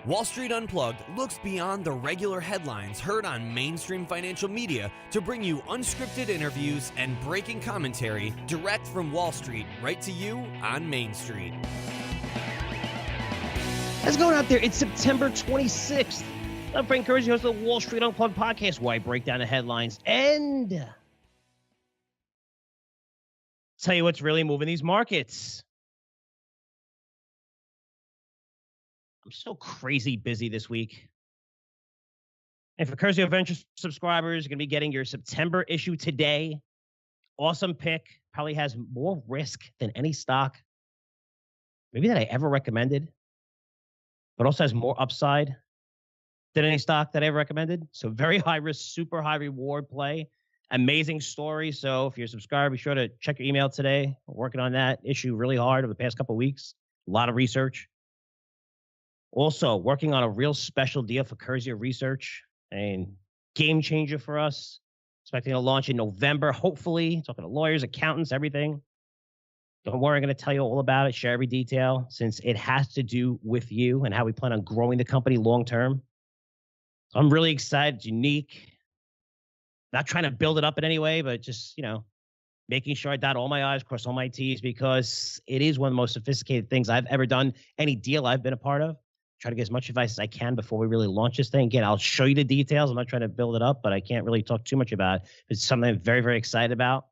Wall Street Unplugged looks beyond the regular headlines heard on mainstream financial media to bring you unscripted interviews and breaking commentary direct from Wall Street right to you on Main Street. How's it going out there? It's September 26th. I'm Frank Curzio, host of the Wall Street Unplugged podcast, where I break down the headlines and tell you what's really moving these markets. I'm so crazy busy this week. And for Curzio Ventures subscribers, you're going to be getting your September issue today. Awesome pick. Probably has more risk than any stock, maybe that I ever recommended, but also has more upside than any stock that I ever recommended. So very high risk, super high reward play. Amazing story. So if you're a subscriber, be sure to check your email today. We're working on that issue really hard over the past couple of weeks. A lot of research. Also, working on a real special deal for Curzio Research, and game changer for us. Expecting a launch in November, hopefully. Talking to lawyers, accountants, everything. Don't worry, I'm going to tell you all about it, share every detail, since it has to do with you and how we plan on growing the company long term. So I'm really excited. It's unique. Not trying to build it up in any way, but just, making sure I dot all my I's, cross all my T's, because it is one of the most sophisticated things I've ever done, any deal I've been a part of. Try to get as much advice as I can before we really launch this thing. Again, I'll show you the details. I'm not trying to build it up, but I can't really talk too much about it. It's something I'm very, very excited about.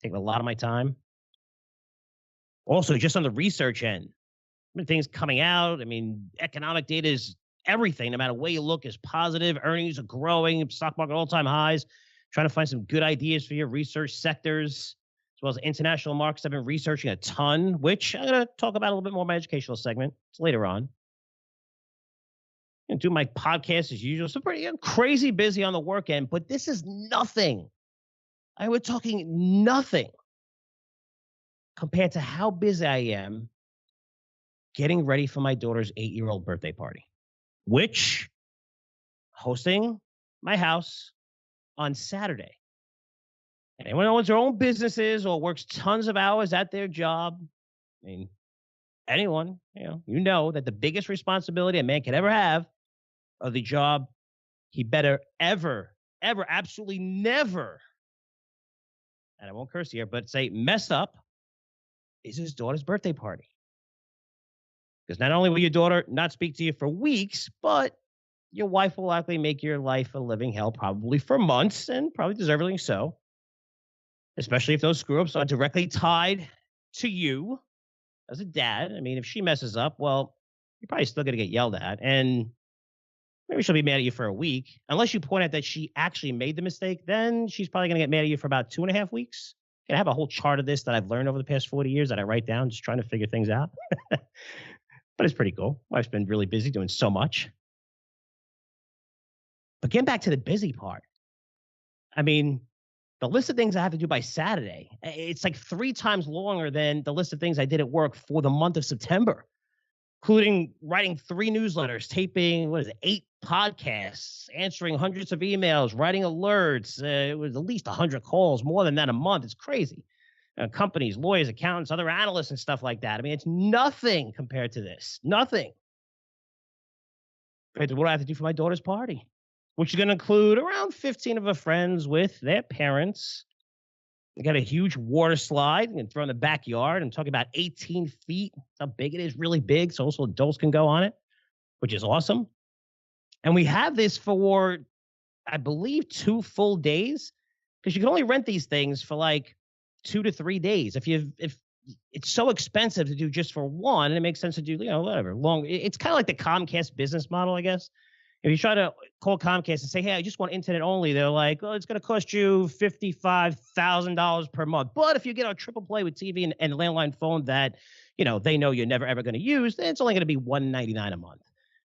Taking a lot of my time. Also, just on the research end, things coming out. Economic data is everything. No matter where you look, is positive. Earnings are growing. Stock market all-time highs. Trying to find some good ideas for your research sectors, as well as international markets. I've been researching a ton, which I'm going to talk about a little bit more in my educational segment. It's later on. And do my podcast as usual. So pretty crazy busy on the work end, but this is nothing. We're talking nothing compared to how busy I am getting ready for my daughter's 8-year-old birthday party, which hosting my house on Saturday. And anyone who owns their own businesses or works tons of hours at their job, anyone, you know that the biggest responsibility a man could ever have of the job he better ever, absolutely never, and I won't curse here, but say mess up, is his daughter's birthday party. Because not only will your daughter not speak to you for weeks, but your wife will likely make your life a living hell probably for months, and probably deservedly so, especially if those screw-ups are directly tied to you as a dad. If she messes up, well, you're probably still going to get yelled at, and maybe she'll be mad at you for a week. Unless you point out that she actually made the mistake, then she's probably going to get mad at you for about 2.5 weeks. I have a whole chart of this that I've learned over the past 40 years that I write down, just trying to figure things out. But it's pretty cool. Wife's been really busy doing so much. But getting back to the busy part, the list of things I have to do by Saturday, it's like 3 times longer than the list of things I did at work for the month of September, including writing 3 newsletters, taping, 8 podcasts, answering hundreds of emails, writing alerts. It was at least 100 calls, more than that a month. It's crazy. Companies, lawyers, accountants, other analysts, and stuff like that. It's nothing compared to this. Nothing compared to what I have to do for my daughter's party, which is going to include around 15 of her friends with their parents. They got a huge water slide and throw in the backyard. I'm talking about 18 feet. That's how big it is, really big. So also adults can go on it, which is awesome. And we have this for, I believe, 2 full days, because you can only rent these things for like 2 to 3 days. If it's so expensive to do just for one, it makes sense to do, whatever, long. It's kind of like the Comcast business model, I guess. If you try to call Comcast and say, hey, I just want internet only, they're like, it's going to cost you $55,000 per month. But if you get a triple play with TV and landline phone that, they know you're never, ever going to use, then it's only going to be $199 a month.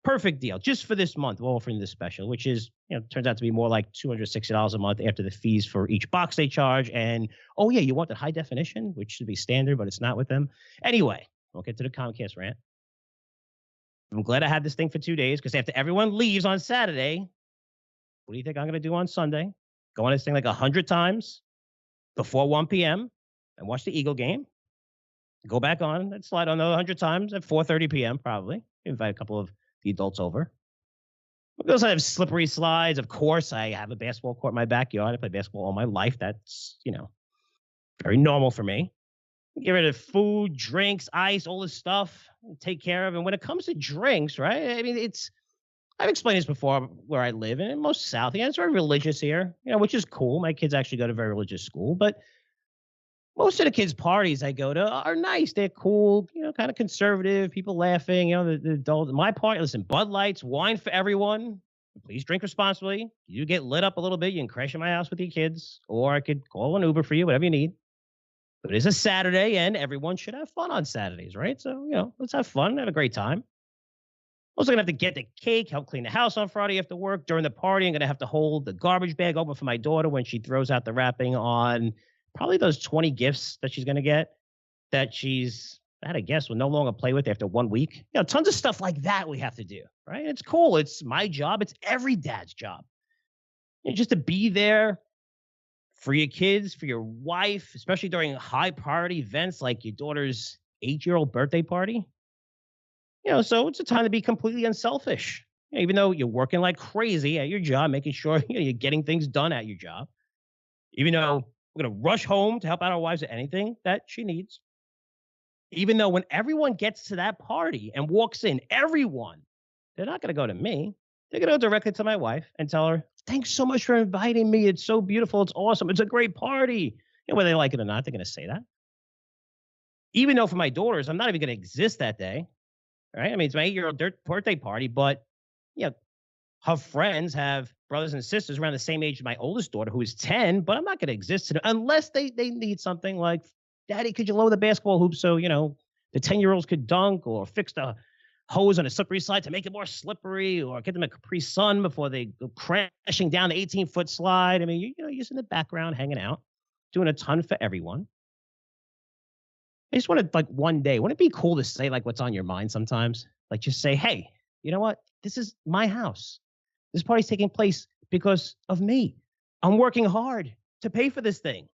Perfect deal. Just for this month, we're offering this special, which is, turns out to be more like $260 a month after the fees for each box they charge. And, you want the high definition, which should be standard, but it's not with them. Anyway, we'll get to the Comcast rant. I'm glad I had this thing for 2 days, because after everyone leaves on Saturday, what do you think I'm going to do on Sunday? Go on this thing like 100 times before 1 p.m. and watch the Eagle game. Go back on and slide on another 100 times at 4:30 p.m. probably. Invite a couple of the adults over. We also have slippery slides. Of course, I have a basketball court in my backyard. I play basketball all my life. That's, very normal for me. Get rid of food, drinks, ice, all this stuff, take care of. And when it comes to drinks, right? I mean, I've explained this before where I live, and in most South, it's very religious here, which is cool. My kids actually go to a very religious school, but most of the kids' parties I go to are nice. They're cool, kind of conservative, people laughing, the adults. My party, listen, Bud Lights, wine for everyone. Please drink responsibly. You get lit up a little bit, you can crash in my house with your kids, or I could call an Uber for you, whatever you need. But it's a Saturday, and everyone should have fun on Saturdays, right? So, let's have fun, have a great time. Also going to have to get the cake, help clean the house on Friday after work. During the party, I'm going to have to hold the garbage bag open for my daughter when she throws out the wrapping on probably those 20 gifts that she's going to get that she's, I had a guess, will no longer play with after 1 week. Tons of stuff like that we have to do, right? It's cool. It's my job. It's every dad's job. Just to be there for your kids, for your wife, especially during high priority events like your daughter's 8-year-old birthday party. So it's a time to be completely unselfish. Even though you're working like crazy at your job, making sure you're getting things done at your job. Even though we're going to rush home to help out our wives at anything that she needs. Even though when everyone gets to that party and walks in, everyone, they're not going to go to me. They're going to go directly to my wife and tell her, thanks so much for inviting me. It's so beautiful. It's awesome. It's a great party. Whether they like it or not, they're going to say that. Even though for my daughters, I'm not even going to exist that day. Right? I mean, it's my 8-year-old birthday party, but her friends have brothers and sisters around the same age as my oldest daughter, who is 10, but I'm not going to exist to them unless they need something like, Daddy, could you lower the basketball hoop so, the 10-year-olds could dunk, or fix the hose on a slippery slide to make it more slippery, or get them a Capri Sun before they go crashing down the 18-foot slide. I mean, you're just in the background hanging out, doing a ton for everyone. I just want to, one day, wouldn't it be cool to say, what's on your mind sometimes? Just say, hey, you know what? This is my house. This party's taking place because of me. I'm working hard to pay for this thing.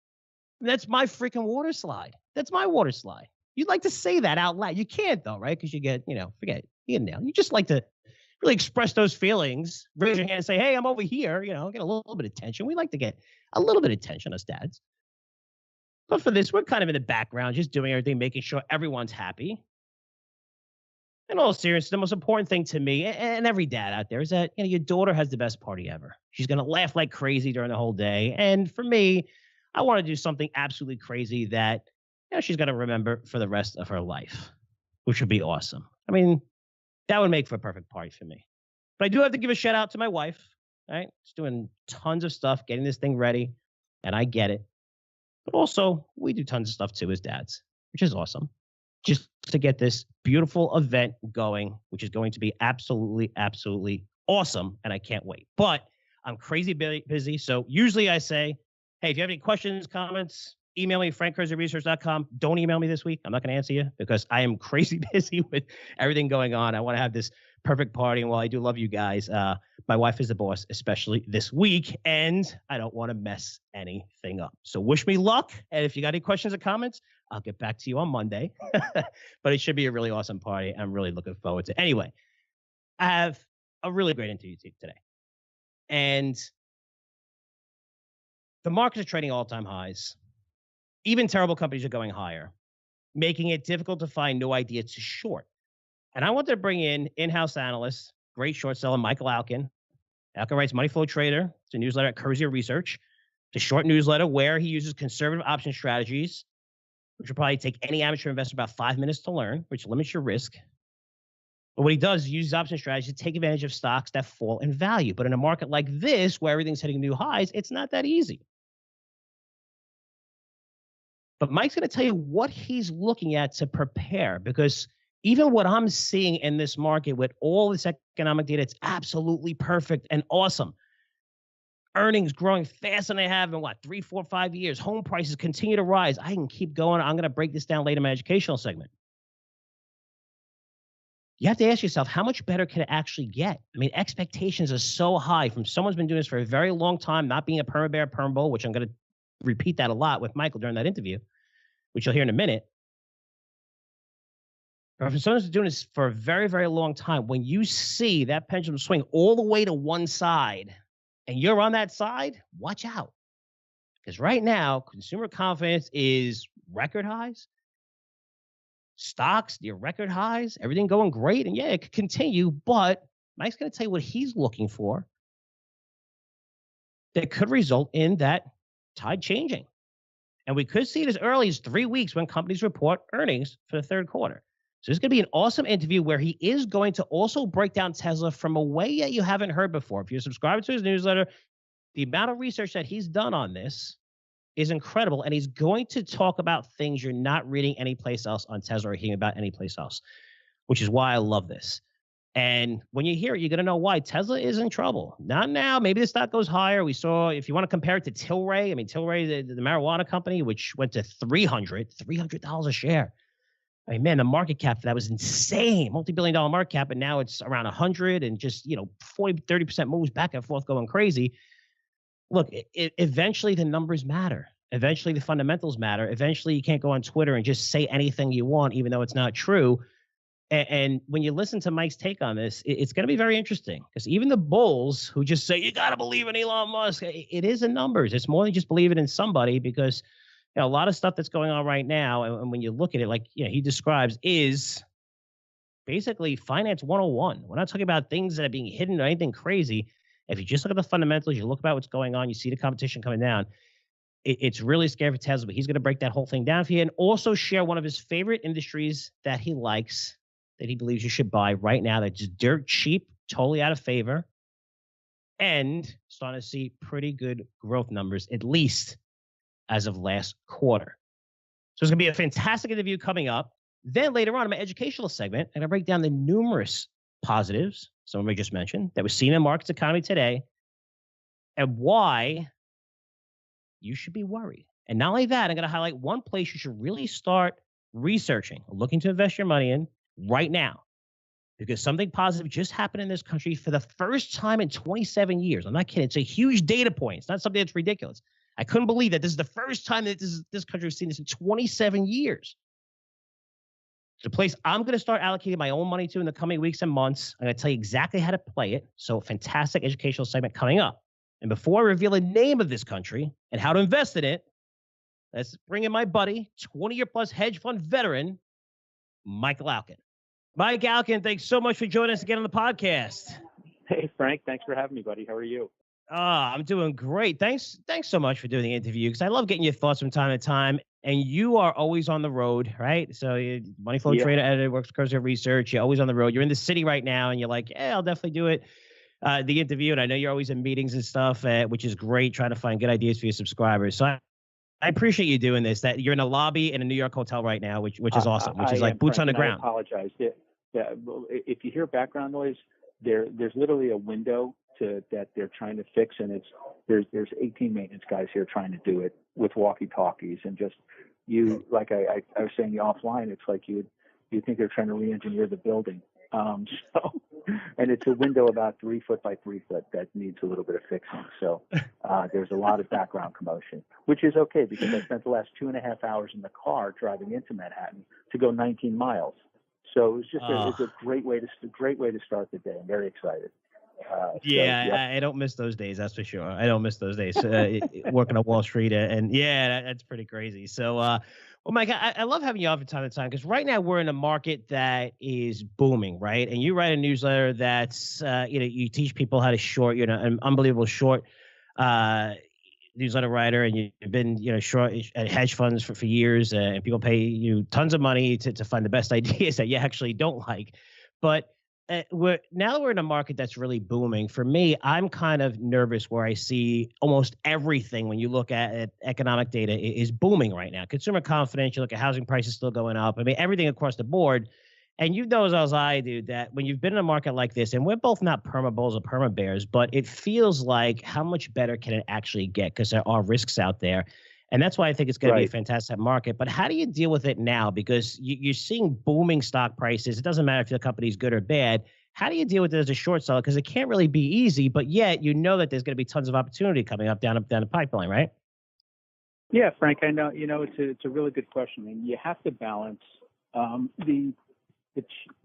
That's my freaking water slide. That's my water slide. You'd like to say that out loud. You can't, though, right? Because you get, forget it. You just like to really express those feelings. Raise your hand and say, hey, I'm over here. Get a little bit of attention. We like to get a little bit of attention, us dads. But for this, we're kind of in the background, just doing everything, making sure everyone's happy. In all seriousness, the most important thing to me and every dad out there is that your daughter has the best party ever. She's going to laugh like crazy during the whole day. And for me, I want to do something absolutely crazy that she's going to remember for the rest of her life, which would be awesome. I mean, that would make for a perfect party for me. But I do have to give a shout out to my wife. Right? She's doing tons of stuff, getting this thing ready, and I get it. But also, we do tons of stuff too as dads, which is awesome. Just to get this beautiful event going, which is going to be absolutely, absolutely awesome. And I can't wait. But I'm crazy busy. So usually I say, hey, if you have any questions, comments, email me, frankcurzioresearch.com. Don't email me this week. I'm not going to answer you because I am crazy busy with everything going on. I want to have this perfect party. And while I do love you guys, my wife is the boss, especially this week. And I don't want to mess anything up. So wish me luck. And if you got any questions or comments, I'll get back to you on Monday. But it should be a really awesome party. I'm really looking forward to it. Anyway, I have a really great interview today. And the markets are trading all-time highs. Even terrible companies are going higher, making it difficult to find new ideas to short. And I want to bring in-house analyst, great short seller, Michael Alkin. Alkin writes Moneyflow Trader. It's a newsletter at Curzio Research. It's a short newsletter where he uses conservative option strategies, which will probably take any amateur investor about 5 minutes to learn, which limits your risk. But what he does is use option strategies to take advantage of stocks that fall in value. But in a market like this, where everything's hitting new highs, it's not that easy. But Mike's going to tell you what he's looking at to prepare, because even what I'm seeing in this market with all this economic data, it's absolutely perfect and awesome. Earnings growing faster than they have in 3, 4, 5 years. Home prices continue to rise. I can keep going. I'm going to break this down later in my educational segment. You have to ask yourself, how much better can it actually get? I mean, expectations are so high from someone who's been doing this for a very long time, not being a perma bear, perm bull, which I'm going to repeat that a lot with Michael during that interview, which you'll hear in a minute. Or if someone's doing this for a very, very long time, when you see that pendulum swing all the way to one side and you're on that side, watch out. Because right now, consumer confidence is record highs. Stocks near record highs, everything going great. And yeah, it could continue, but Mike's going to tell you what he's looking for that could result in that tide changing. And we could see it as early as 3 weeks when companies report earnings for the third quarter. So it's going to be an awesome interview where he is going to also break down Tesla from a way that you haven't heard before. If you're subscribed to his newsletter, the amount of research that he's done on this is incredible. And he's going to talk about things you're not reading anyplace else on Tesla or hearing about anyplace else, which is why I love this. And when you hear it, you're going to know why Tesla is in trouble. Not now. Maybe the stock goes higher. We saw, if you want to compare it to Tilray, I mean, Tilray, the marijuana company, which went to $300 a share. I mean, man, the market cap for that was insane. Multi-billion-dollar market cap, and now it's around 100 and just, 40, 30% moves back and forth going crazy. Look, eventually the numbers matter. Eventually the fundamentals matter. Eventually you can't go on Twitter and just say anything you want, even though it's not true. And when you listen to Mike's take on this, it's going to be very interesting because even the bulls who just say, you got to believe in Elon Musk, it is in numbers. It's more than just believing in somebody because a lot of stuff that's going on right now. And when you look at it, like he describes, is basically finance 101. We're not talking about things that are being hidden or anything crazy. If you just look at the fundamentals, you look about what's going on, you see the competition coming down. It's really scary for Tesla, but he's going to break that whole thing down for you and also share one of his favorite industries that he likes, that he believes you should buy right now that's just dirt cheap, totally out of favor, and starting to see pretty good growth numbers, at least as of last quarter. So it's going to be a fantastic interview coming up. Then later on in my educational segment, I'm going to break down the numerous positives, some of them I just mentioned, that we're seeing in markets economy today, and why you should be worried. And not only that, I'm going to highlight one place you should really start researching, looking to invest your money in right now, because something positive just happened in this country for the first time in 27 years. I'm not kidding. It's a huge data point. It's not something that's ridiculous. I couldn't believe that this is the first time that this country has seen this in 27 years. It's a place I'm going to start allocating my own money to in the coming weeks and months. I'm going to tell you exactly how to play it. So fantastic educational segment coming up. And before I reveal the name of this country and how to invest in it, let's bring in my buddy, 20-year-plus hedge fund veteran, Mike Alkin. Mike Alkin, thanks so much for joining us again on the podcast. Hey, Frank. Thanks for having me, buddy. How are you? I'm doing great. Thanks so much for doing the interview because I love getting your thoughts from time to time. And you are always on the road, right? So Moneyflow Trader editor, works for Curzio Research. You're always on the road. You're in the city right now, and you're like, yeah, I'll definitely do it. The interview, and I know you're always in meetings and stuff, which is great, trying to find good ideas for your subscribers. So I appreciate you doing this. That you're in a lobby in a New York hotel right now, which is awesome, which is like boots on the ground. I apologize. Yeah, if you hear background noise, there's literally a window that they're trying to fix, and there's 18 maintenance guys here trying to do it with walkie-talkies, and just like I was saying offline, it's like you think they're trying to re-engineer the building. And it's a window about 3 foot by 3 foot that needs a little bit of fixing. So there's a lot of background commotion, which is okay because I spent the last 2.5 hours in the car driving into Manhattan to go 19 miles. So it was just it's a great way to start the day. I'm very excited. I don't miss those days. That's for sure. I don't miss those days working on Wall Street. And that's pretty crazy. So, well, Mike, I love having you on from time to time because right now we're in a market that is booming, right? And you write a newsletter that's, you teach people how to short, an unbelievable short newsletter writer, and you've been, short at hedge funds for years, and people pay you tons of money to find the best ideas that you actually don't like. But we're in a market that's really booming. For me, I'm kind of nervous where I see almost everything when you look at economic data is booming right now. Consumer confidence, you look at housing prices still going up. I mean, everything across the board. And you know as I do that when you've been in a market like this, and we're both not perma bulls or perma bears, but it feels like how much better can it actually get because there are risks out there. And that's why I think it's going to be a fantastic market. But how do you deal with it now? Because you're seeing booming stock prices. It doesn't matter if the company's good or bad. How do you deal with it as a short seller? Because it can't really be easy, but yet you know that there's going to be tons of opportunity coming up down the pipeline, right? Yeah, Frank, I know. It's a really good question. I mean, you have to balance the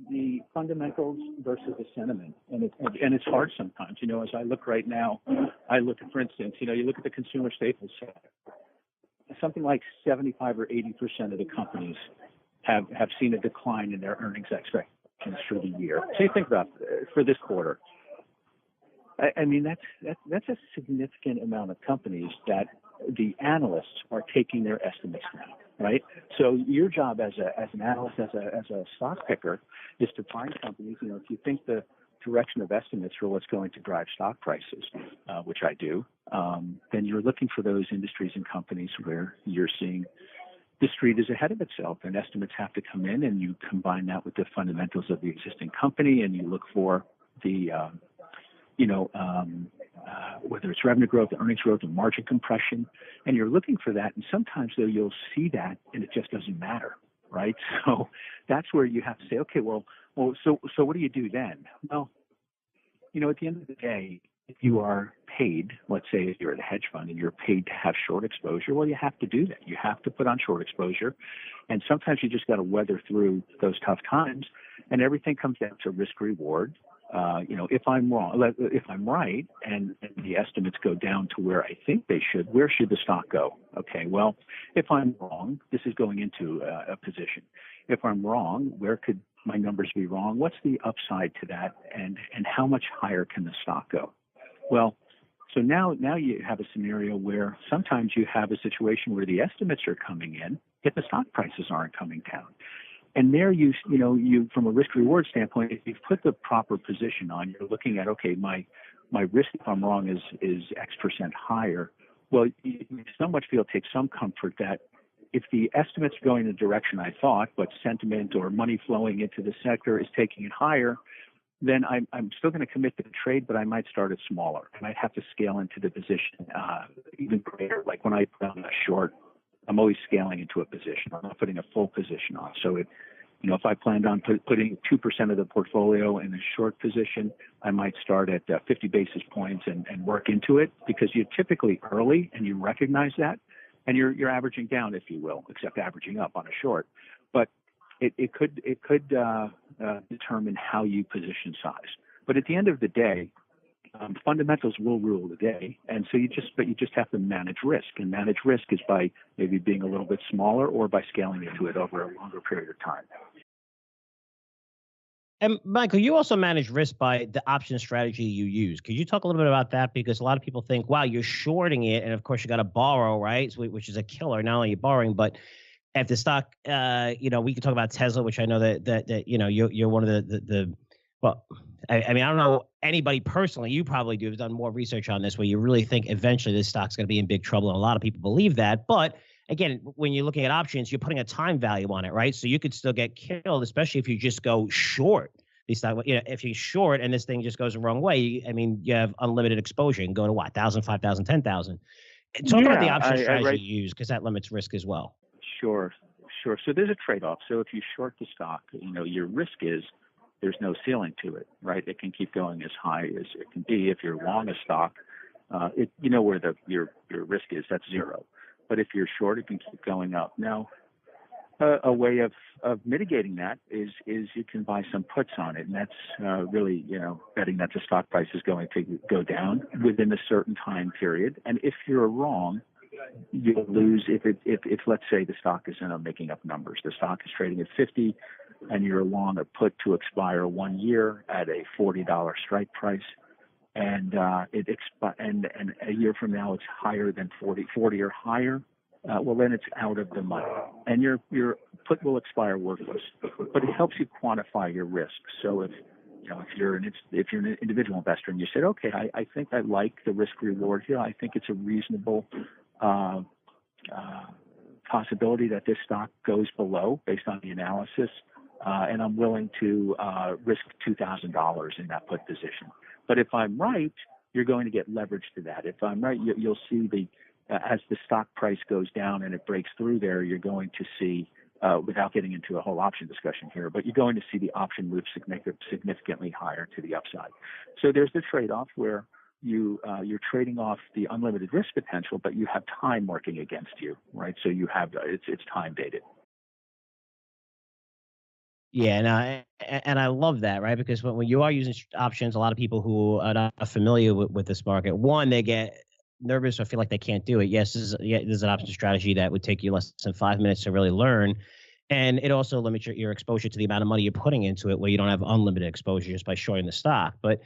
the fundamentals versus the sentiment, and it's hard sometimes. As I look right now, for instance, you look at the consumer staples sector. Something like 75 or 80% of the companies have seen a decline in their earnings expectations for the year. So you think about for this quarter. I mean, that's a significant amount of companies that the analysts are taking their estimates now, right? So your job as an analyst, as a stock picker, is to find companies. If you think the direction of estimates for what's going to drive stock prices, which I do, then you're looking for those industries and companies where you're seeing the street is ahead of itself, and estimates have to come in, and you combine that with the fundamentals of the existing company, and you look for the whether it's revenue growth, earnings growth, or margin compression, and you're looking for that. And sometimes, though, you'll see that, and it just doesn't matter, right? So that's where you have to say, okay, well, so what do you do then? Well, at the end of the day, if you are paid, let's say if you're at a hedge fund and you're paid to have short exposure, well, you have to do that. You have to put on short exposure, and sometimes you just got to weather through those tough times, and everything comes down to risk reward. If I'm wrong, if I'm right, and the estimates go down to where I think they should, where should the stock go? Okay, well, if I'm wrong, this is going into a position. If I'm wrong, where could my numbers be wrong? What's the upside to that, and how much higher can the stock go? Well, so now you have a scenario where sometimes you have a situation where the estimates are coming in, yet the stock prices aren't coming down. And there you from a risk reward standpoint, if you've put the proper position on, you're looking at, okay, my risk, if I'm wrong, is X% higher. Well, you somewhat take some comfort that if the estimates are going in the direction I thought, but sentiment or money flowing into the sector is taking it higher, then I'm still going to commit to the trade, but I might start it smaller. I might have to scale into the position even greater. Like when I put on a short, I'm always scaling into a position. I'm not putting a full position on. So if I planned on putting 2% of the portfolio in a short position, I might start at 50 basis points and work into it, because you're typically early and you recognize that, and you're averaging down, if you will, except averaging up on a short. But it could determine how you position size. But at the end of the day, fundamentals will rule the day, and so you just have to manage risk, and manage risk is by maybe being a little bit smaller or by scaling into it over a longer period of time. And Michael, you also manage risk by the option strategy you use. Could you talk a little bit about that? Because a lot of people think, wow, you're shorting it, and of course you got to borrow, right? Which is a killer. Not only are you borrowing, but if the stock, we could talk about Tesla, which I know that you're one of the well, I mean, I don't know anybody personally. You probably have done more research on this, where you really think eventually this stock's going to be in big trouble, and a lot of people believe that. But again, when you're looking at options, you're putting a time value on it, right? So you could still get killed, especially if you just go short. If you're short and this thing just goes the wrong way, you have unlimited exposure and go to 1,000, 5,000, 10,000. Talk about the option strategy you use, because that limits risk as well. Sure. So there's a trade-off. So if you short the stock, your risk is there's no ceiling to it, right? It can keep going as high as it can be. If you're long a stock, where your risk is, that's zero. But if you're short, it can keep going up. Now, a way of mitigating that is you can buy some puts on it, and that's really betting that the stock price is going to go down within a certain time period. And if you're wrong, you'll lose if let's say the stock is, I'm making up numbers, the stock is trading at 50 and you're long a put to expire 1 year at a $40 strike price, and and a year from now it's higher than 40 or higher, well then it's out of the money and your put will expire worthless. But it helps you quantify your risk. So if you're an individual investor and you said, okay, I think I like the risk reward here, I think it's a reasonable possibility that this stock goes below based on the analysis, and I'm willing to risk $2,000 in that put position. But if I'm right, you're going to get leverage to that. If I'm right, you'll see as the stock price goes down and it breaks through there, you're going to see, without getting into a whole option discussion here, but you're going to see the option move significantly higher to the upside. So there's the trade-off where you're trading off the unlimited risk potential, but you have time working against you, right? So you have it's time dated. Yeah, and I love that, right? Because when you are using options, a lot of people who are not familiar with this market, one, they get nervous or feel like they can't do it. Yes, this is an option strategy that would take you less than 5 minutes to really learn. And it also limits your exposure to the amount of money you're putting into it, where you don't have unlimited exposure just by shorting the stock. But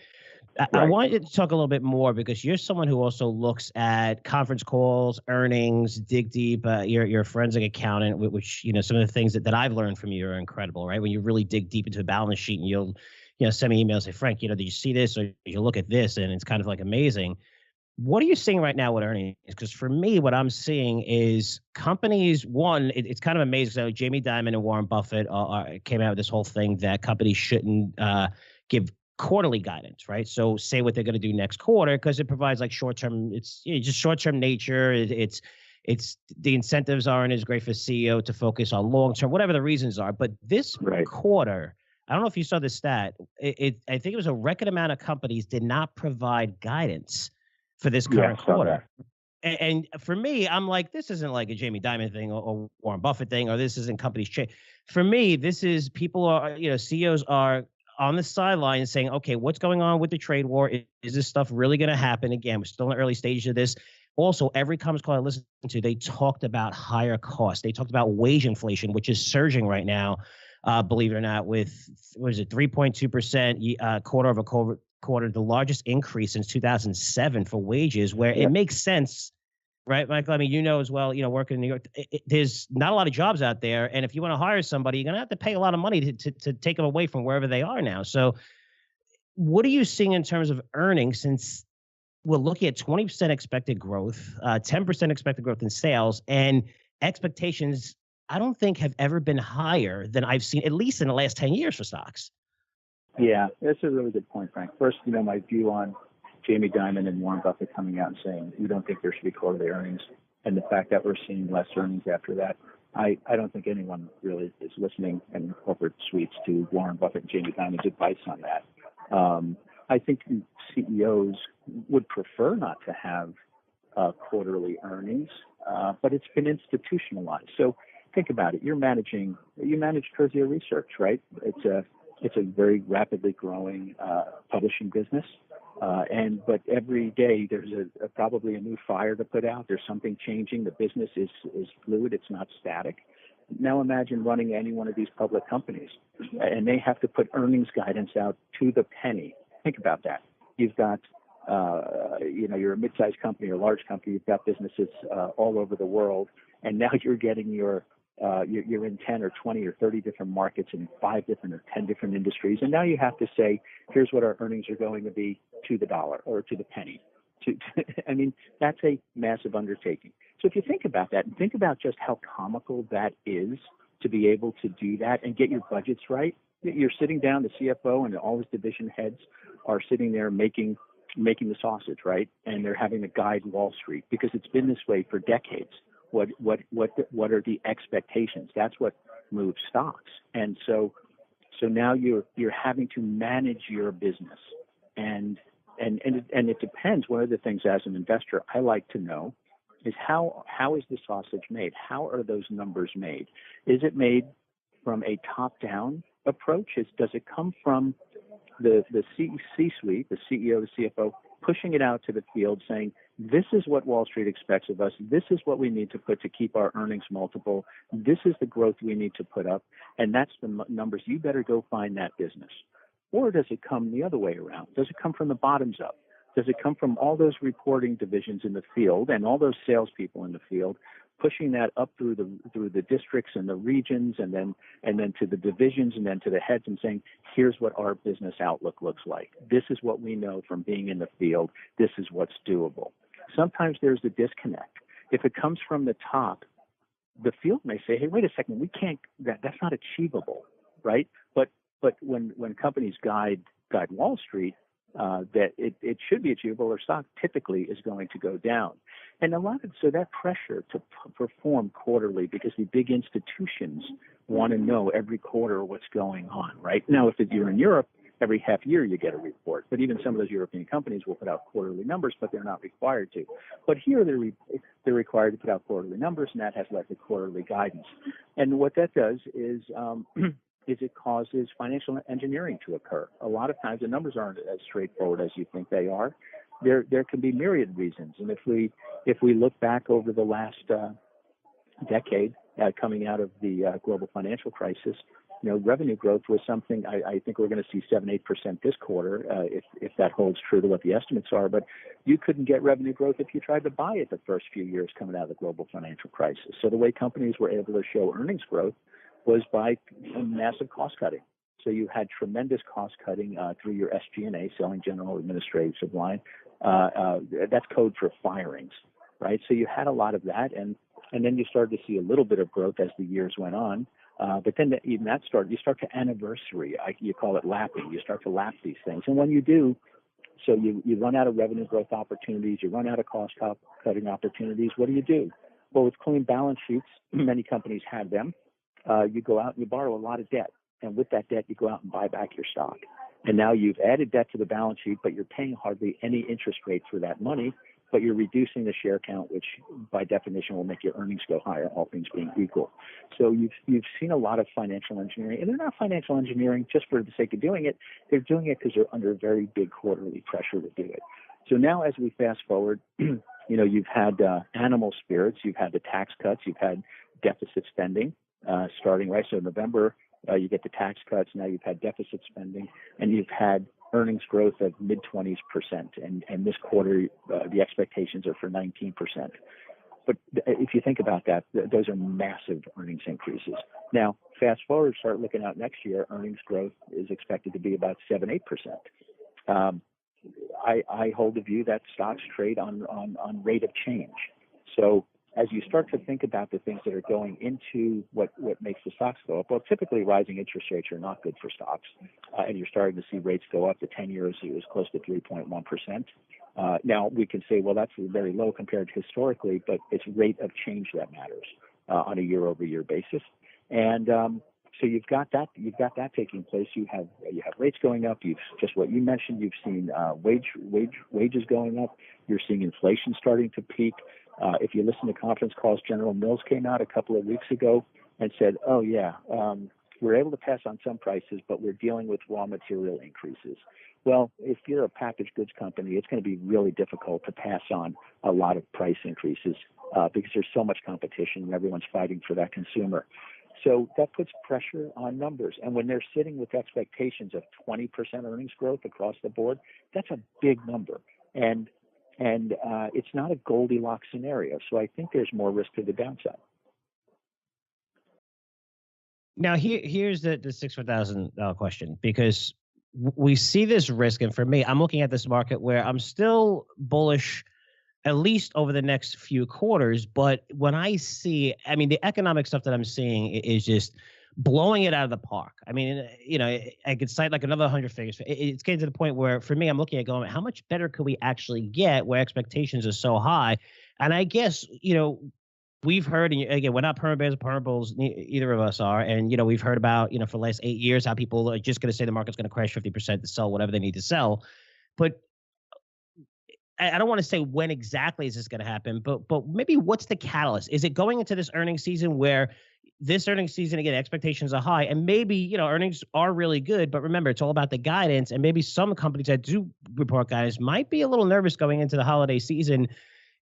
I Right. wanted to talk a little bit more because you're someone who also looks at conference calls, earnings, dig deep. You're a forensic accountant, which some of the things that I've learned from you are incredible, right? When you really dig deep into a balance sheet and you'll send me emails, say, Frank, did you see this, or you look at this, and it's kind of like amazing. What are you seeing right now with earnings? Because for me, what I'm seeing is companies. One, it's kind of amazing. So Jamie Dimon and Warren Buffett came out with this whole thing that companies shouldn't give quarterly guidance, right? So say what they're going to do next quarter because it provides like short term. It's just short term nature. It's the incentives aren't as great for CEO to focus on long term, whatever the reasons are. But this Right. quarter, I don't know if you saw the stat. I think it was a record amount of companies did not provide guidance for this Yeah, current saw that. quarter. And for me, I'm like, this isn't like a Jamie Dimon thing or Warren Buffett thing, or this isn't companies change. For me, this is people are, CEOs are on the sidelines saying, okay, what's going on with the trade war? Is this stuff really going to happen again? We're still in the early stages of this. Also, every conference call I listened to, they talked about higher costs. They talked about wage inflation, which is surging right now. Believe it or not, with what is it, 3.2% quarter over quarter, the largest increase since 2007 for wages, where Yeah. it makes sense, right, Michael? I mean, as well, working in New York, there's not a lot of jobs out there. And if you want to hire somebody, you're going to have to pay a lot of money to take them away from wherever they are now. So what are you seeing in terms of earnings since we're looking at 20% expected growth, 10% expected growth in sales, and expectations I don't think have ever been higher than I've seen, at least in the last 10 years for stocks. Yeah, that's a really good point, Frank. First, my view on Jamie Dimon and Warren Buffett coming out and saying we don't think there should be quarterly earnings, and the fact that we're seeing less earnings after that. I don't think anyone really is listening in corporate suites to Warren Buffett and Jamie Dimon's advice on that. I think CEOs would prefer not to have quarterly earnings, but it's been institutionalized. So think about it. You manage Curzio Research, right? It's a very rapidly growing publishing business. But every day there's probably a new fire to put out. There's something changing. The business is fluid. It's not static. Now imagine running any one of these public companies, and they have to put earnings guidance out to the penny. Think about that. You've got, you're a mid-sized company or a large company. You've got businesses all over the world, and now you're getting you're in 10 or 20 or 30 different markets in 5 different or 10 different industries. And now you have to say, here's what our earnings are going to be to the dollar or to the penny. I mean, that's a massive undertaking. So if you think about that and think about just how comical that is to be able to do that and get your budgets right, you're sitting down, the CFO and all his division heads are sitting there making the sausage, right? And they're having to guide Wall Street because it's been this way for decades. What are the expectations? That's what moves stocks. And so now you're having to manage your business, and it depends. One of the things as an investor I like to know is how is the sausage made? How are those numbers made? Is it made from a top-down approach? Does it come from the C-suite, the CEO, the CFO, pushing it out to the field saying, this is what Wall Street expects of us. This is what we need to put to keep our earnings multiple. This is the growth we need to put up. And that's the numbers. You better go find that business. Or does it come the other way around? Does it come from the bottoms up? Does it come from all those reporting divisions in the field and all those salespeople in the field, pushing that up through the districts and the regions and then to the divisions and then to the heads and saying, here's what our business outlook looks like. This is what we know from being in the field. This is what's doable. Sometimes there's a disconnect. If it comes from the top, the field may say, hey, wait a second, we can't, that's not achievable, right? But when companies guide Wall Street, that it should be achievable, or stock typically is going to go down. And so that pressure to perform quarterly, because the big institutions want to know every quarter what's going on, right? Now, if you're in Europe, every half year you get a report. But even some of those European companies will put out quarterly numbers, but they're not required to. But here they're required to put out quarterly numbers, and that has led to quarterly guidance. And what that does is is it causes financial engineering to occur. A lot of times the numbers aren't as straightforward as you think they are. There can be myriad reasons. And if we look back over the last decade, coming out of the global financial crisis, revenue growth was something I think we're going to see 7-8% this quarter, if that holds true to what the estimates are. But you couldn't get revenue growth if you tried to buy it the first few years coming out of the global financial crisis. So the way companies were able to show earnings growth was by massive cost cutting. So you had tremendous cost cutting through your SG&A, selling general administrative line. That's code for firings, right? So you had a lot of that, and then you started to see a little bit of growth as the years went on. But then even that you start to anniversary. You call it lapping. You start to lap these things. And when you do, so you run out of revenue growth opportunities, you run out of cost cutting opportunities, what do? Well, with clean balance sheets, many companies have them. You go out and you borrow a lot of debt. And with that debt, you go out and buy back your stock. And now you've added debt to the balance sheet, but you're paying hardly any interest rate for that money, but you're reducing the share count, which by definition will make your earnings go higher, all things being equal. So you've seen a lot of financial engineering, and they're not financial engineering just for the sake of doing it. They're doing it because they're under very big quarterly pressure to do it. So now as we fast forward, you've had animal spirits, you've had the tax cuts, you've had deficit spending starting, right? So November, you get the tax cuts. Now you've had deficit spending, and you've had earnings growth of mid-20s%. And this quarter, the expectations are for 19%. But if you think about that, those are massive earnings increases. Now, fast forward, start looking out next year, earnings growth is expected to be about 7-8%. I hold the view that stocks trade on rate of change. So as you start to think about the things that are going into what makes the stocks go up, well, typically rising interest rates are not good for stocks. And you're starting to see rates go up. The 10 years is close to 3.1%. Now, we can say, well, that's very low compared to historically, but it's rate of change that matters on a year-over-year basis. And so you've got that taking place. You have rates going up. You've just what you mentioned. You've seen wages going up. You're seeing inflation starting to peak. If you listen to conference calls, General Mills came out a couple of weeks ago and said, "Oh yeah, we're able to pass on some prices, but we're dealing with raw material increases." Well, if you're a packaged goods company, it's going to be really difficult to pass on a lot of price increases because there's so much competition and everyone's fighting for that consumer. So that puts pressure on numbers. And when they're sitting with expectations of 20% earnings growth across the board, that's a big number. And it's not a Goldilocks scenario. So I think there's more risk to the downside. Now, here's the $6,000 question, because we see this risk. And for me, I'm looking at this market where I'm still bullish, at least over the next few quarters. But when I see, the economic stuff that I'm seeing is just blowing it out of the park. I could cite like another 100 figures. It's getting to the point where, for me, I'm looking at going, how much better could we actually get where expectations are so high? And I guess, we've heard, and again, we're not perma bears or perma bulls, either of us are. And, we've heard about, for the last 8 years, how people are just going to say the market's going to crash 50% to sell whatever they need to sell. But I don't want to say when exactly is this going to happen, but maybe what's the catalyst? Is it going into this earnings season where this earnings season, again, expectations are high, and maybe, earnings are really good, but remember, it's all about the guidance, and maybe some companies that do report guidance might be a little nervous going into the holiday season,